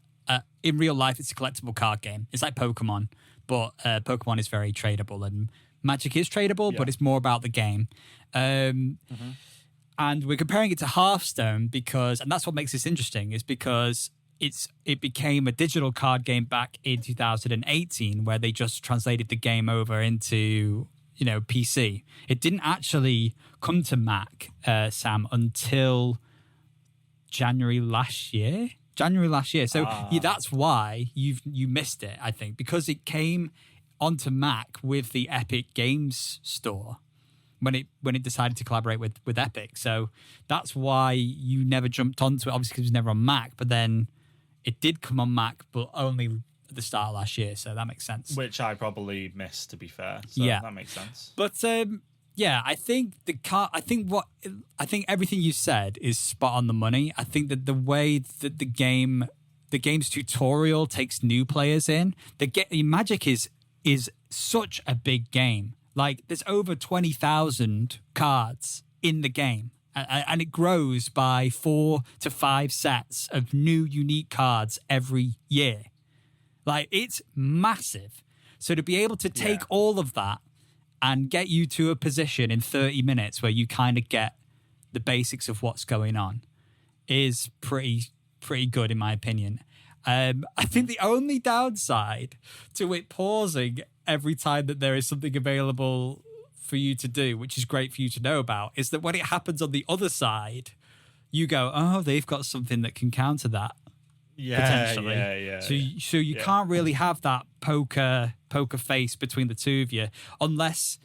in real life, it's a collectible card game. It's like Pokemon, but Pokemon is very tradable and Magic is tradable, but it's more about the game. And we're comparing it to Hearthstone because, and that's what makes this interesting, is because it became a digital card game back in 2018, where they just translated the game over into PC. It didn't actually come to Mac, Sam, until January last year. So that's why you missed it, I think, because it came onto Mac with the Epic Games Store when it decided to collaborate with Epic. So that's why you never jumped onto it, obviously because it was never on Mac, but then it did come on Mac, but only at the start of last year, so that makes sense. Which I probably missed, to be fair. So that makes sense. But I think I think everything you said is spot on the money. I think that the way that the game's tutorial takes new players in, Magic is such a big game. Like, there's over 20,000 cards in the game, and it grows by 4 to 5 sets of new unique cards every year. Like, it's massive. So to be able to take all of that and get you to a position in 30 minutes where you kind of get the basics of what's going on is pretty good, in my opinion. I think the only downside to it pausing every time that there is something available for you to do, which is great for you to know about, is that when it happens on the other side, you go, oh, they've got something that can counter that. Potentially. So you can't really have that poker face between the two of you unless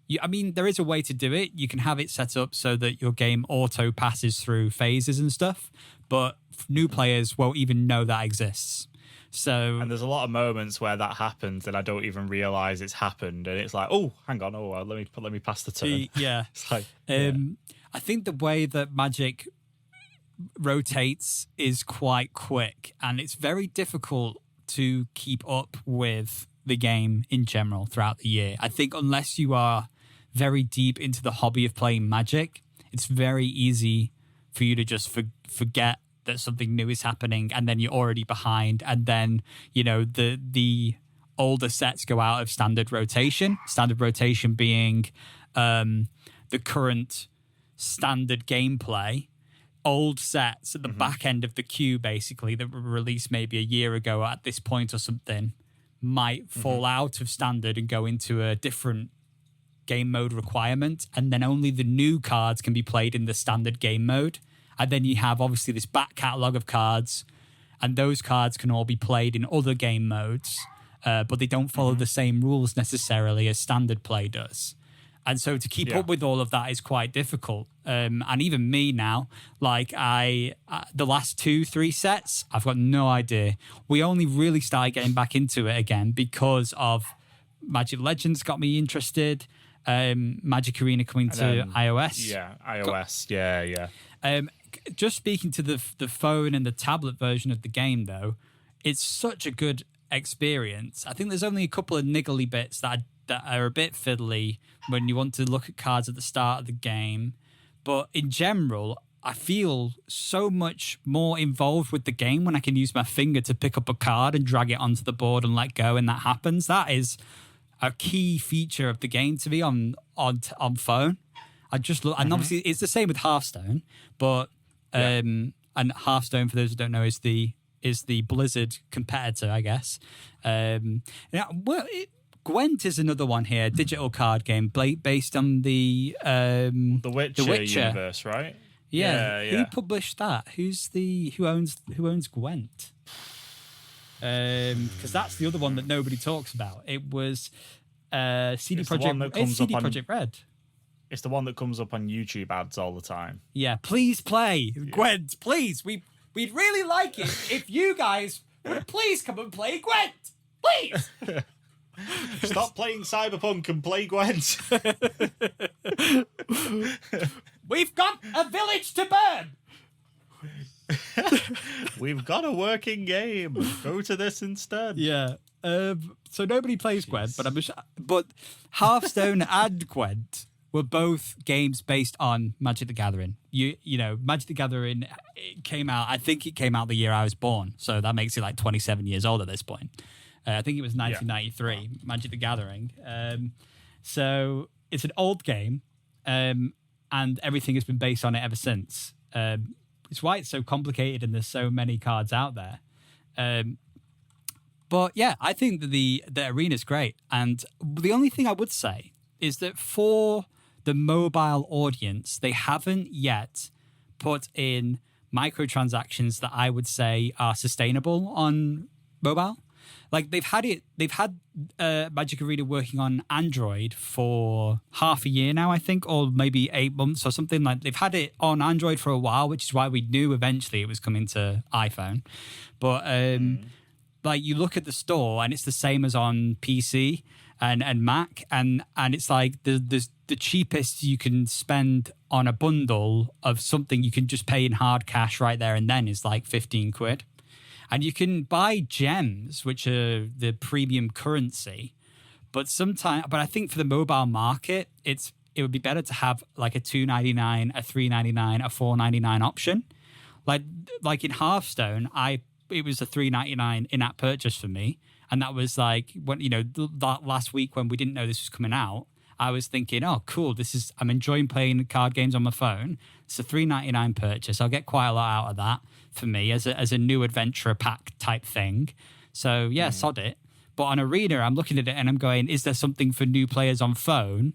there is a way to do it. You can have it set up so that your game auto passes through phases and stuff, but new players won't even know that exists. And there's a lot of moments where that happens and I don't even realize it's happened, and it's like, oh, hang on, let me pass the turn. It's like, I think the way that Magic rotates is quite quick, and it's very difficult to keep up with the game in general throughout the year. I think unless you are very deep into the hobby of playing Magic, it's very easy for you to just forget that something new is happening, and then you're already behind, and then the older sets go out of standard rotation being the current standard gameplay. Old sets at the back end of the queue, basically, that were released maybe a year ago at this point or something, might fall out of standard and go into a different game mode requirement, and then only the new cards can be played in the standard game mode. And then you have, obviously, this back catalogue of cards, and those cards can all be played in other game modes, but they don't follow the same rules necessarily as standard play does. And so to keep up with all of that is quite difficult. And even me now, like the last 2-3 sets, I've got no idea. We only really started getting back into it again because of Magic Legends got me interested. Magic Arena coming to iOS. Yeah, iOS. Just speaking to the phone and the tablet version of the game, though, it's such a good experience. I think there's only a couple of niggly bits that are a bit fiddly when you want to look at cards at the start of the game. But in general, I feel so much more involved with the game when I can use my finger to pick up a card and drag it onto the board and let go, and that happens. That is a key feature of the game to me on phone. I just look, and obviously it's the same with Hearthstone, but and Hearthstone, for those who don't know, is the Blizzard competitor, I guess. Gwent is another one here, digital card game based on the Witcher universe, right? Yeah. Who published that? Who owns Gwent? Because that's the other one that nobody talks about. It was CD Projekt Red. It's the one that comes up on YouTube ads all the time. Yeah, please play Gwent. Please, we'd really like it if you guys would please come and play Gwent. Please. Stop playing Cyberpunk and play Gwent. We've got a village to burn. We've got a working game. Go to this instead. Yeah. So nobody plays Gwent, but Hearthstone and Gwent were both games based on Magic the Gathering. You know, Magic the Gathering came out. I think it came out the year I was born, so that makes it like 27 years old at this point. I think it was 1993, Magic the Gathering. So it's an old game, and everything has been based on it ever since. It's why it's so complicated and there's so many cards out there. But yeah, I think that the arena's great. And the only thing I would say is that for the mobile audience, they haven't yet put in microtransactions that I would say are sustainable on mobile. Like they've had Magic Arena working on Android for half a year now, I think, or maybe 8 months or something. Like they've had it on Android for a while, which is why we knew eventually it was coming to iPhone. But like you look at the store and it's the same as on PC and Mac, and it's like the cheapest you can spend on a bundle of something you can just pay in hard cash right there and then is like 15 quid. And you can buy gems, which are the premium currency. But I think for the mobile market, it would be better to have like a $2.99, a $3.99, a $4.99 option. Like in Hearthstone, it was a $3.99 in-app purchase for me. And that was like when that last week when we didn't know this was coming out, I was thinking, oh, cool, I'm enjoying playing card games on my phone. It's a $3.99 purchase. I'll get quite a lot out of that for me as a new adventurer pack type thing. So yeah, sod it. But on Arena, I'm looking at it and I'm going, is there something for new players on phone?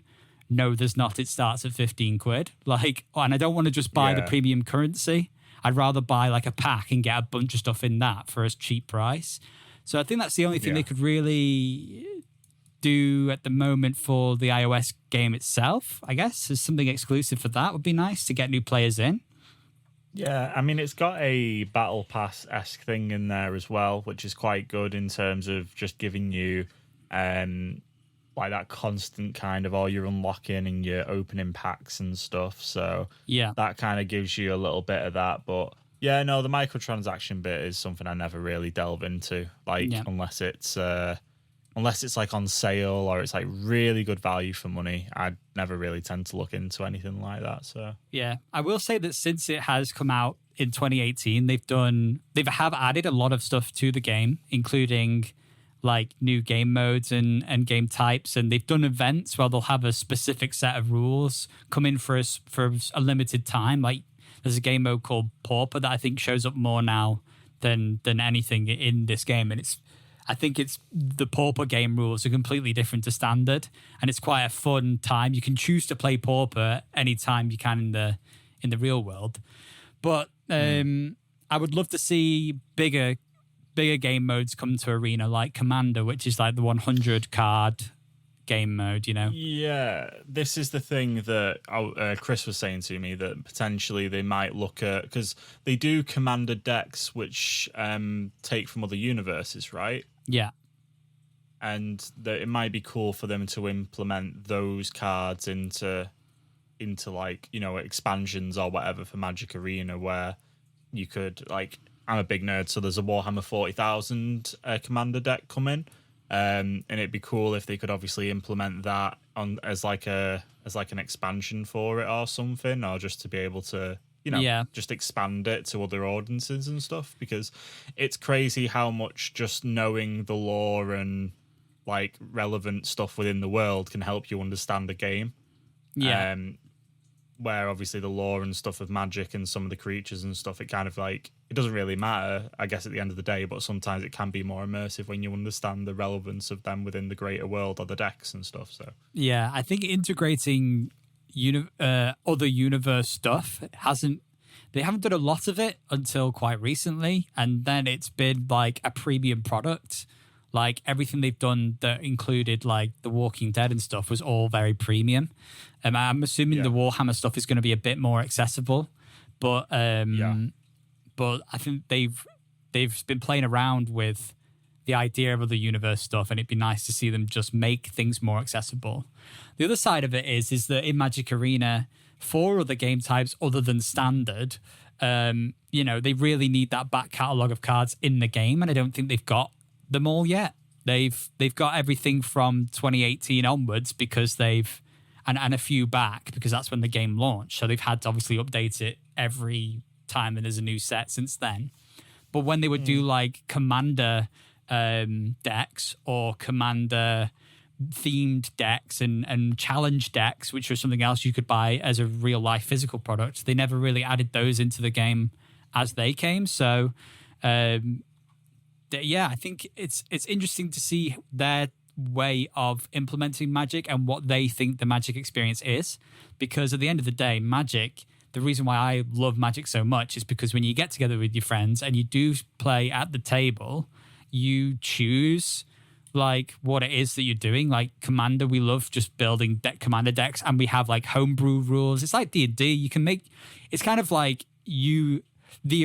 No, there's not. It starts at 15 quid. And I don't want to just buy the premium currency. I'd rather buy like a pack and get a bunch of stuff in that for a cheap price. So I think that's the only thing they could really do at the moment for the iOS game itself, I guess. Is something exclusive for that would be nice to get new players in. Yeah, I mean, it's got a Battle Pass-esque thing in there as well, which is quite good in terms of just giving you like that constant kind of, you're unlocking and you're opening packs and stuff. So that kind of gives you a little bit of that. But yeah, no, the microtransaction bit is something I never really delve into, unless it's like on sale or it's like really good value for money. I never really tend to look into anything like that. So yeah, I will say that since it has come out in 2018, they have added a lot of stuff to the game, including like new game modes and game types, and they've done events where they'll have a specific set of rules come in for a limited time. Like there's a game mode called Pauper that I think shows up more now than anything in this game, and I think it's the Pauper game rules are completely different to Standard, and it's quite a fun time. You can choose to play Pauper anytime you can in the real world, but I would love to see bigger game modes come to Arena, like Commander, which is like the 100 card game mode. Yeah, this is the thing that Chris was saying to me, that potentially they might look at, because they do Commander decks which take from other universes, right? Yeah. And that it might be cool for them to implement those cards into like, expansions or whatever for Magic Arena, where you could, like, I'm a big nerd, so there's a Warhammer 40,000 Commander deck coming, and it'd be cool if they could obviously implement that as an expansion for it or something, or just to be able to just expand it to other audiences and stuff, because it's crazy how much just knowing the lore and like relevant stuff within the world can help you understand the game. Yeah. Where obviously the lore and stuff of magic and some of the creatures and stuff, it kind of like, it doesn't really matter, I guess, at the end of the day, but sometimes it can be more immersive when you understand the relevance of them within the greater world or the decks and stuff. So yeah, I think integrating other universe stuff they haven't done a lot of it until quite recently, and then it's been like a premium product. Like everything they've done that included like The Walking Dead and stuff was all very premium. I'm assuming the Warhammer stuff is going to be a bit more accessible, but I think they've been playing around with the idea of other universe stuff, and it'd be nice to see them just make things more accessible. The other side of it is that in Magic Arena, for other game types other than Standard, they really need that back catalogue of cards in the game, and I don't think they've got them all yet. They've got everything from 2018 onwards because and a few back because that's when the game launched. So they've had to obviously update it every time and there's a new set since then. But when they would do like Commander decks or Commander themed decks and challenge decks, which was something else you could buy as a real life physical product, they never really added those into the game as they came. So I think it's interesting to see their way of implementing Magic and what they think the Magic experience is, because at the end of the day, Magic, the reason why I love Magic so much is because when you get together with your friends and you do play at the table, you choose like what it is that you're doing. Like Commander, we love just building Commander decks, and we have like homebrew rules. It's like D&D. You can make, it's kind of like the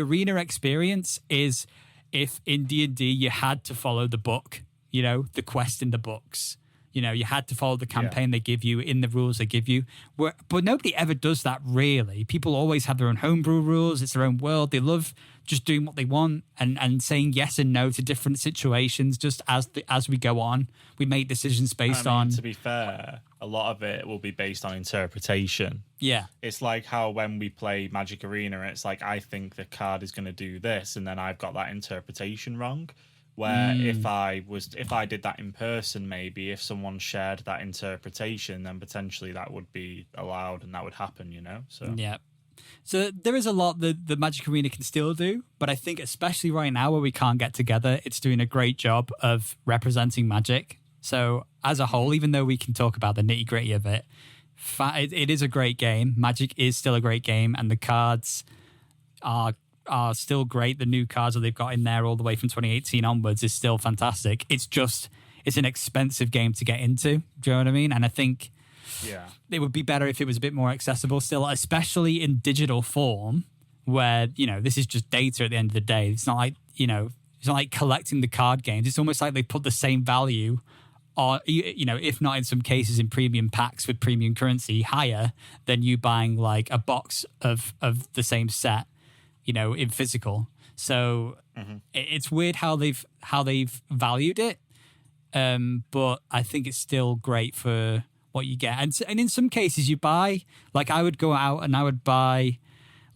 arena experience is if in D&D you had to follow the book, the quest in the books. You had to follow the campaign they give you in the rules they give you. But nobody ever does that, really. People always have their own homebrew rules. It's their own world. They love just doing what they want and saying yes and no to different situations just as we go on. We make decisions based on... To be fair, a lot of it will be based on interpretation. Yeah. It's like how when we play Magic Arena, it's like, I think the card is going to do this, and then I've got that interpretation wrong. Where if I did that in person, maybe if someone shared that interpretation, then potentially that would be allowed and that would happen, So yeah. So there is a lot that the Magic Arena can still do, but I think especially right now where we can't get together, it's doing a great job of representing Magic. So as a whole, even though we can talk about the nitty gritty of it, it is a great game. Magic is still a great game, and the cards are still great. The new cards that they've got in there all the way from 2018 onwards is still fantastic. It's an expensive game to get into. Do you know what I mean? And I think it would be better if it was a bit more accessible still, especially in digital form, where, this is just data at the end of the day. It's not like, it's not like collecting the card games. It's almost like they put the same value or, if not in some cases in premium packs with premium currency higher than you buying like a box of the same set, in physical. So it's weird how they've valued it. But I think it's still great for what you get. And in some cases you buy, like I would go out and I would buy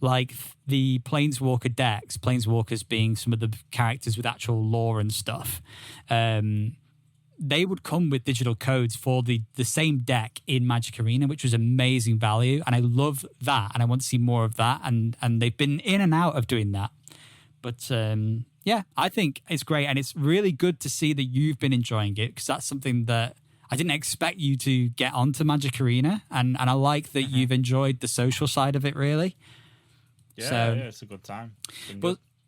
like the Planeswalker decks, Planeswalkers being some of the characters with actual lore and stuff. They would come with digital codes for the same deck in Magic Arena, which was amazing value. And I love that. And I want to see more of that. And they've been in and out of doing that. But I think it's great. And it's really good to see that you've been enjoying it, because that's something that I didn't expect you to get onto Magic Arena. And I like that you've enjoyed the social side of it, really. Yeah, it's a good time.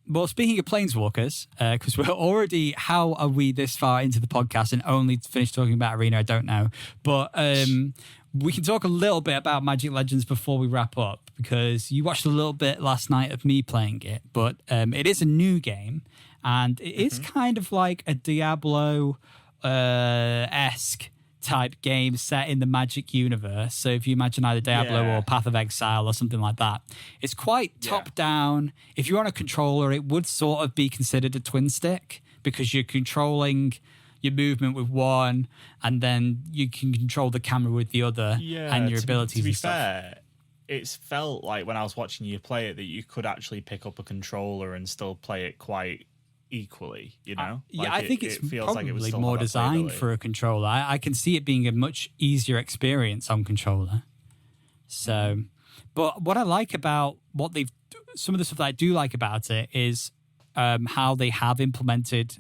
Well, speaking of Planeswalkers, because we're already, how are we this far into the podcast and only finished talking about Arena? I don't know. But we can talk a little bit about Magic Legends before we wrap up, because you watched a little bit last night of me playing it. But it is a new game, and it is kind of like a Diablo-esque type game set in the Magic universe. So if you imagine either Diablo or Path of Exile or something like that, it's quite top down. If you're on a controller, it would sort of be considered a twin stick, because you're controlling your movement with one and then you can control the camera with the other and your abilities to be and stuff. Fair, it's felt like when I was watching you play it that you could actually pick up a controller and still play it quite equally, you know? Yeah, Like I think it's feels probably like it was still more have that designed playability. for a controller. I can see it being a much easier experience on controller. So, but what I like about some of the stuff that I do like about it is how they have implemented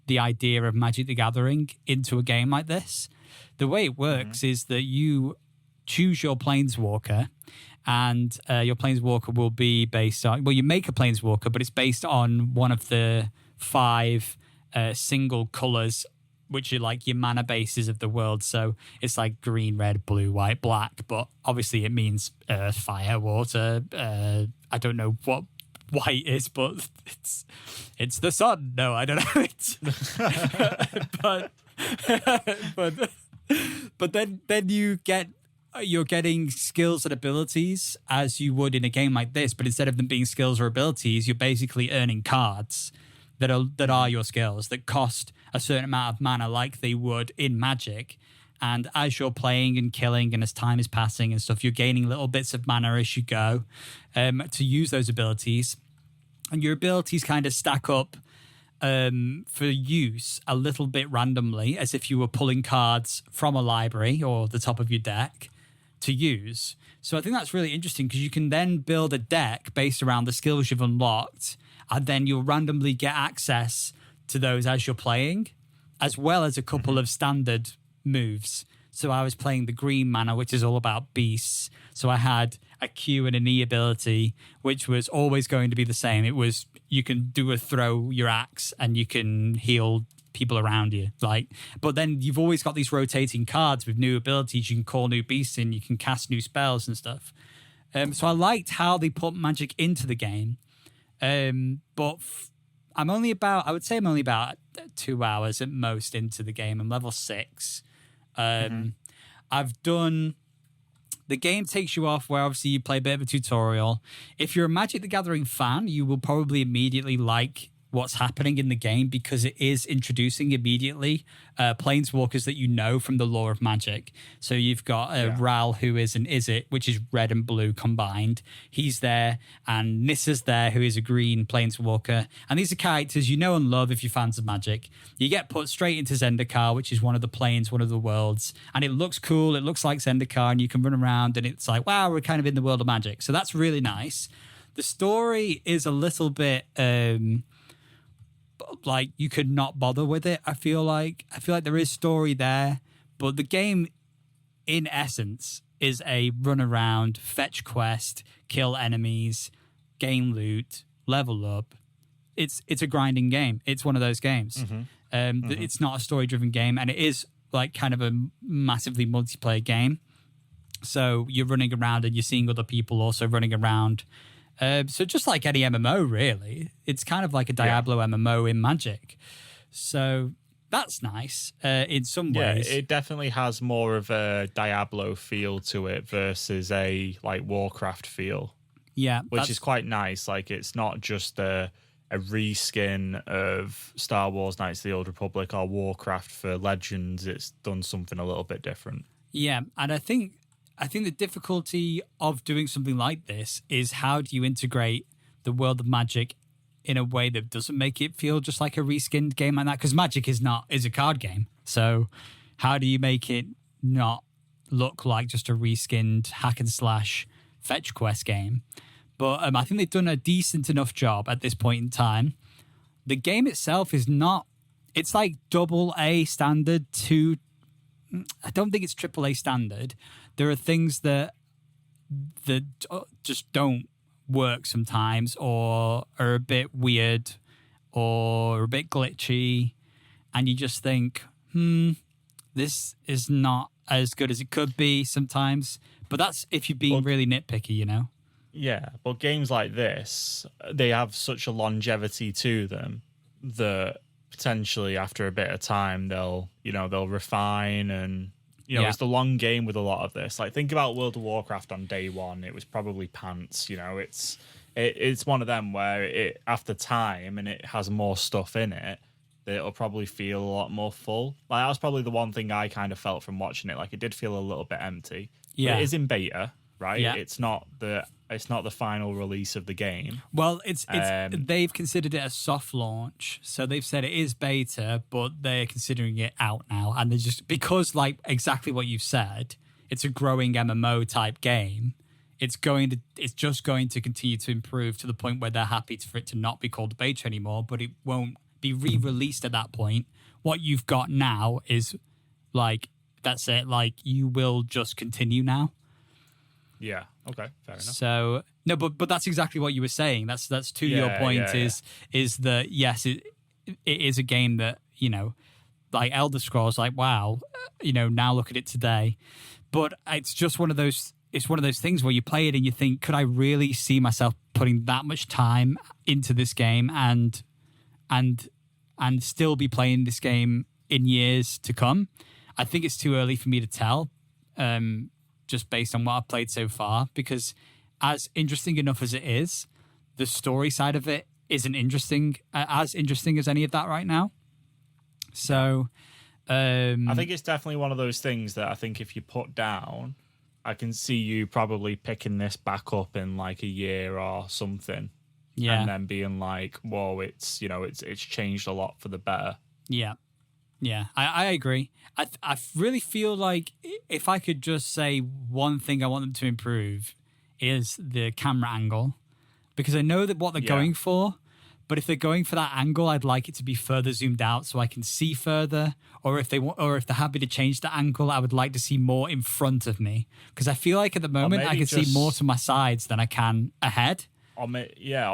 the idea of Magic the Gathering into a game like this. The way it works is that you choose your planeswalker, and your planeswalker will be based on, well, you make a planeswalker, but it's based on one of the 5 single colors, which are like your mana bases of the world. So it's like green, red, blue, white, black, but obviously it means earth, fire, water. I don't know what white is, but it's the sun. No, I don't know. But then you're getting skills and abilities as you would in a game like this, but instead of them being skills or abilities, you're basically earning cards that are your skills that cost a certain amount of mana like they would in Magic. And as you're playing and killing and as time is passing and stuff, you're gaining little bits of mana as you go to use those abilities. And your abilities kind of stack up for use a little bit randomly, as if you were pulling cards from a library or the top of your deck to use. So I think that's really interesting because you can then build a deck based around the skills you've unlocked, and then you'll randomly get access to those as you're playing, as well as a couple of standard moves. So I was playing the green mana, which is all about beasts. So I had a Q and an E ability, which was always going to be the same. It was, you can do a throw your axe and you can heal people around you. But then you've always got these rotating cards with new abilities. You can call new beasts in, you can cast new spells and stuff. So I liked how they put Magic into the game. But I'm only about 2 hours at most into the game. I'm level 6. I've done, the game takes you off where obviously you play a bit of a tutorial. If you're a Magic the Gathering fan, you will probably immediately like what's happening in the game because it is introducing immediately planeswalkers that you know from the lore of Magic. So you've got Ral, who is an Izzet, which is red and blue combined. He's there, and Nissa's there, who is a green planeswalker. And these are characters you know and love if you're fans of Magic. You get put straight into Zendikar, which is one of the planes, one of the worlds, and it looks cool. It looks like Zendikar, and you can run around, and it's like, wow, we're kind of in the world of Magic. So that's really nice. The story is a little bit like you could not bother with it. I feel like there is story there, but the game in essence is a run around, fetch quest, kill enemies, gain loot, level up. It's a grinding game. It's one of those games. It's not a story driven game, and it is like kind of a massively multiplayer game. So you're running around and you're seeing other people also running around. So just like any MMO, really, it's kind of like a Diablo MMO in Magic. So that's nice in some ways. Yeah, it definitely has more of a Diablo feel to it versus a like Warcraft feel. Yeah, which is quite nice. Like it's not just a reskin of Star Wars Knights of the Old Republic or Warcraft for Legends. It's done something a little bit different. Yeah, and I think the difficulty of doing something like this is how do you integrate the world of Magic in a way that doesn't make it feel just like a reskinned game like that? Because Magic is a card game. So how do you make it not look like just a reskinned hack and slash fetch quest game? But I think they've done a decent enough job at this point in time. The game itself is not, it's like AA standard to, I don't think it's AAA standard. There are things that just don't work sometimes, or are a bit weird, or a bit glitchy, and you just think, this is not as good as it could be sometimes. But that's if you're being really nitpicky, you know? Yeah, but games like this, they have such a longevity to them that potentially after a bit of time they'll refine, and it's the long game with a lot of this. Like think about World of Warcraft on day one, it was probably pants. It's one of them where it after time and it has more stuff in it, that it'll probably feel a lot more full. Like that was probably the one thing I kind of felt from watching it. Like it did feel a little bit empty. Yeah, but it is in beta, right? Yeah. It's not the final release of the game. Well, it's they've considered it a soft launch, so they've said it is beta, but they're considering it out now, and they're just because like exactly what you've said, it's a growing MMO type game. It's just going to continue to improve to the point where they're happy for it to not be called beta anymore, but it won't be re-released at that point. What you've got now is like that's it. Like you will just continue now. Yeah. Okay. Fair enough. So no, but that's exactly what you were saying. That's to your point. Is that yes, it is a game that like Elder Scrolls. Like wow, now look at it today. But it's just one of those. It's one of those things where you play it and you think, could I really see myself putting that much time into this game and still be playing this game in years to come? I think it's too early for me to tell. Just based on what I've played so far, because as interesting enough as it is, the story side of it isn't as interesting as any of that right now. So I think it's definitely one of those things that I think if you put down, I can see you probably picking this back up in like a year or something. Yeah. And then being like, whoa, it's changed a lot for the better. Yeah. Yeah, I agree. I really feel like if I could just say one thing I want them to improve is the camera angle, because I know that what they're going for, but if they're going for that angle, I'd like it to be further zoomed out so I can see further. Or if they're happy to change the angle, I would like to see more in front of me, because I feel like at the moment I can see more to my sides than I can ahead. Or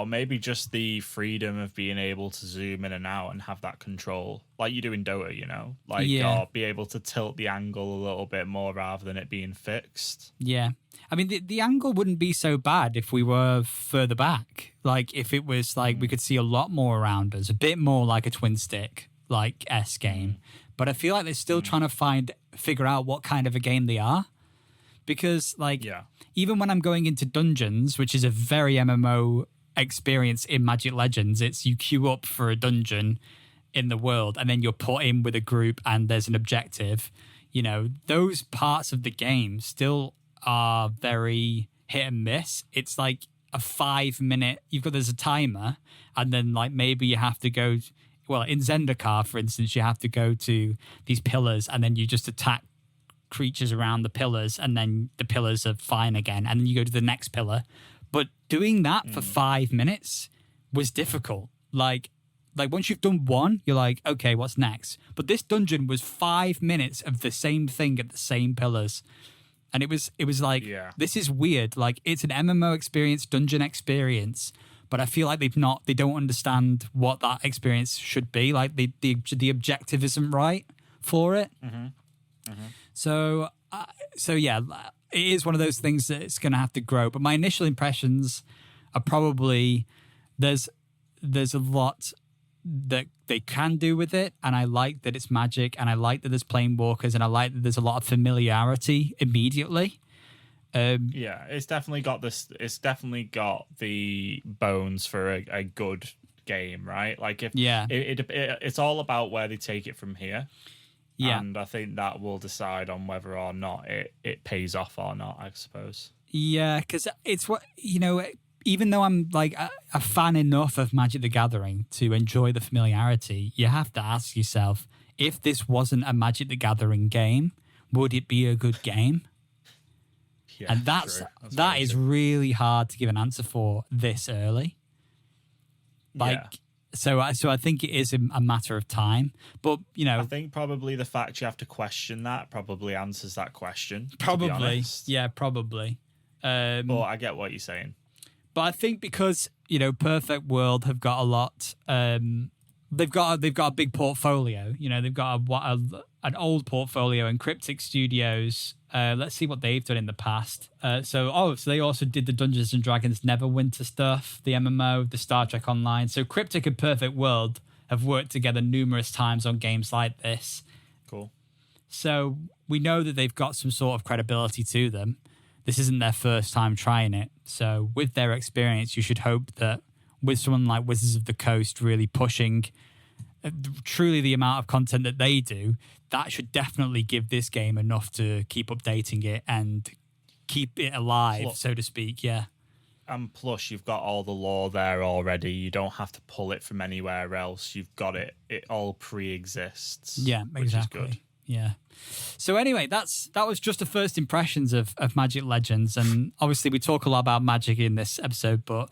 maybe just the freedom of being able to zoom in and out and have that control, like you do in Dota, or be able to tilt the angle a little bit more rather than it being fixed. Yeah. I mean, the angle wouldn't be so bad if we were further back. Like, if it was like we could see a lot more around us, a bit more like a twin stick, like S game. But I feel like they're still trying to figure out what kind of a game they are. Because, even when I'm going into dungeons, which is a very MMO experience in Magic Legends, it's you queue up for a dungeon in the world and then you're put in with a group and there's an objective. Those parts of the game still are very hit and miss. It's like a 5-minute, there's a timer, and then like maybe you have to go, in Zendikar, for instance, you have to go to these pillars and then you just attack creatures around the pillars, and then the pillars are fine again, and then you go to the next pillar. But doing that for 5 minutes was difficult. Like once you've done one, you're like, okay, what's next? But this dungeon was 5 minutes of the same thing at the same pillars, and it was like, this is weird. Like, it's an MMO experience, dungeon experience, but I feel like they don't understand what that experience should be. Like the objective isn't right for it. So yeah, it is one of those things that it's going to have to grow. But my initial impressions are probably there's a lot that they can do with it, and I like that it's Magic, and I like that there's Planewalkers, and I like that there's a lot of familiarity immediately. It's definitely got this. It's definitely got the bones for a good game, right? Like it's all about where they take it from here. Yeah. And I think that will decide on whether or not it pays off or not, I suppose. Yeah, because it's what, even though I'm like a fan enough of Magic the Gathering to enjoy the familiarity, you have to ask yourself, if this wasn't a Magic the Gathering game, would it be a good game? Yeah, and that is really hard to give an answer for this early. So I think it is a matter of time. But, I think probably the fact you have to question that probably answers that question. Probably. Yeah, probably. But I get what you're saying. But I think because, Perfect World have got a lot... They've got a big portfolio. They've got an old portfolio, and Cryptic Studios... let's see what they've done in the past. So they also did the Dungeons and Dragons Neverwinter stuff, the MMO, the Star Trek Online. So Cryptic and Perfect World have worked together numerous times on games like this. Cool. So we know that they've got some sort of credibility to them. This isn't their first time trying it. So with their experience, you should hope that with someone like Wizards of the Coast really pushing truly the amount of content that they do, that should definitely give this game enough to keep updating it and keep it alive, Plus- so to speak. Yeah. And plus, you've got all the lore there already. You don't have to pull it from anywhere else. You've got it. It all pre-exists. Yeah, exactly. Which is good. Yeah. So anyway, that was just the first impressions of Magic Legends. And obviously we talk a lot about Magic in this episode, but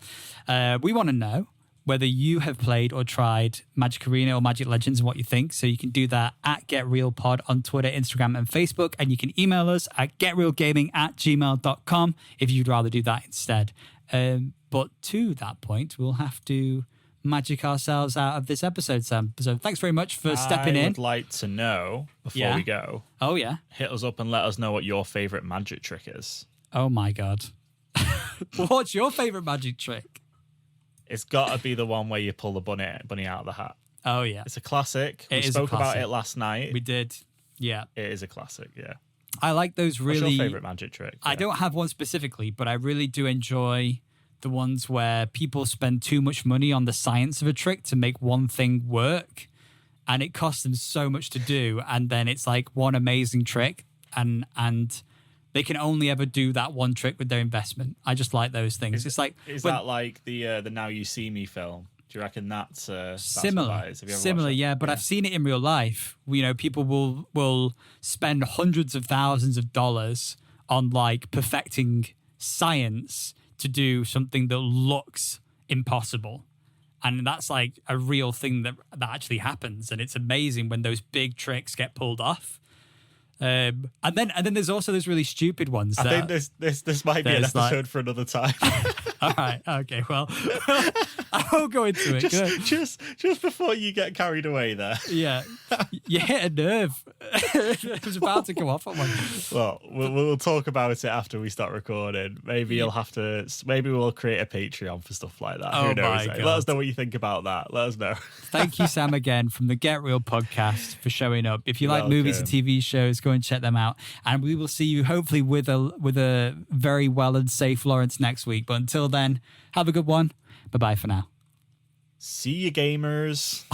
we want to know whether you have played or tried Magic Arena or Magic Legends and what you think. So you can do that at GetRealPod on Twitter, Instagram, and Facebook. And you can email us at getrealgaming@gmail.com if you'd rather do that instead. But to that point, we'll have to magic ourselves out of this episode, Sam. So thanks very much for stepping in. I would like to know, before we go, oh yeah, hit us up and let us know what your favourite magic trick is. Oh my God. What's your favourite magic trick? It's got to be the one where you pull the bunny out of the hat. Oh yeah. It's a classic. We spoke about it last night. We did. Yeah. It is a classic, yeah. I like those really... What's your favourite magic trick? I don't have one specifically, but I really do enjoy the ones where people spend too much money on the science of a trick to make one thing work, and it costs them so much to do, and then it's like one amazing trick, and they can only ever do that one trick with their investment. I just like those things. It's like... Is that like the Now You See Me film? Do you reckon that's similar? Similar, yeah. But yeah. I've seen it in real life. You know, people will spend hundreds of thousands of dollars on like perfecting science to do something that looks impossible, and that's like a real thing that actually happens. And it's amazing when those big tricks get pulled off. And then there's also those really stupid ones. I think this might be an episode for another time. All right. Okay. Well, I won't go into it. Just before you get carried away there. Yeah. You hit a nerve. It was about to go off at one. Well, we'll talk about it after we start recording. Maybe maybe we'll create a Patreon for stuff like that. Oh, who knows? my God. Let us know what you think about that. Let us know. Thank you, Sam, again from the Get Real podcast for showing up. If you like movies and TV shows, go and check them out. And we will see you hopefully with a very well and safe Lawrence next week. But until then, have a good one. Bye-bye for now. See you, gamers.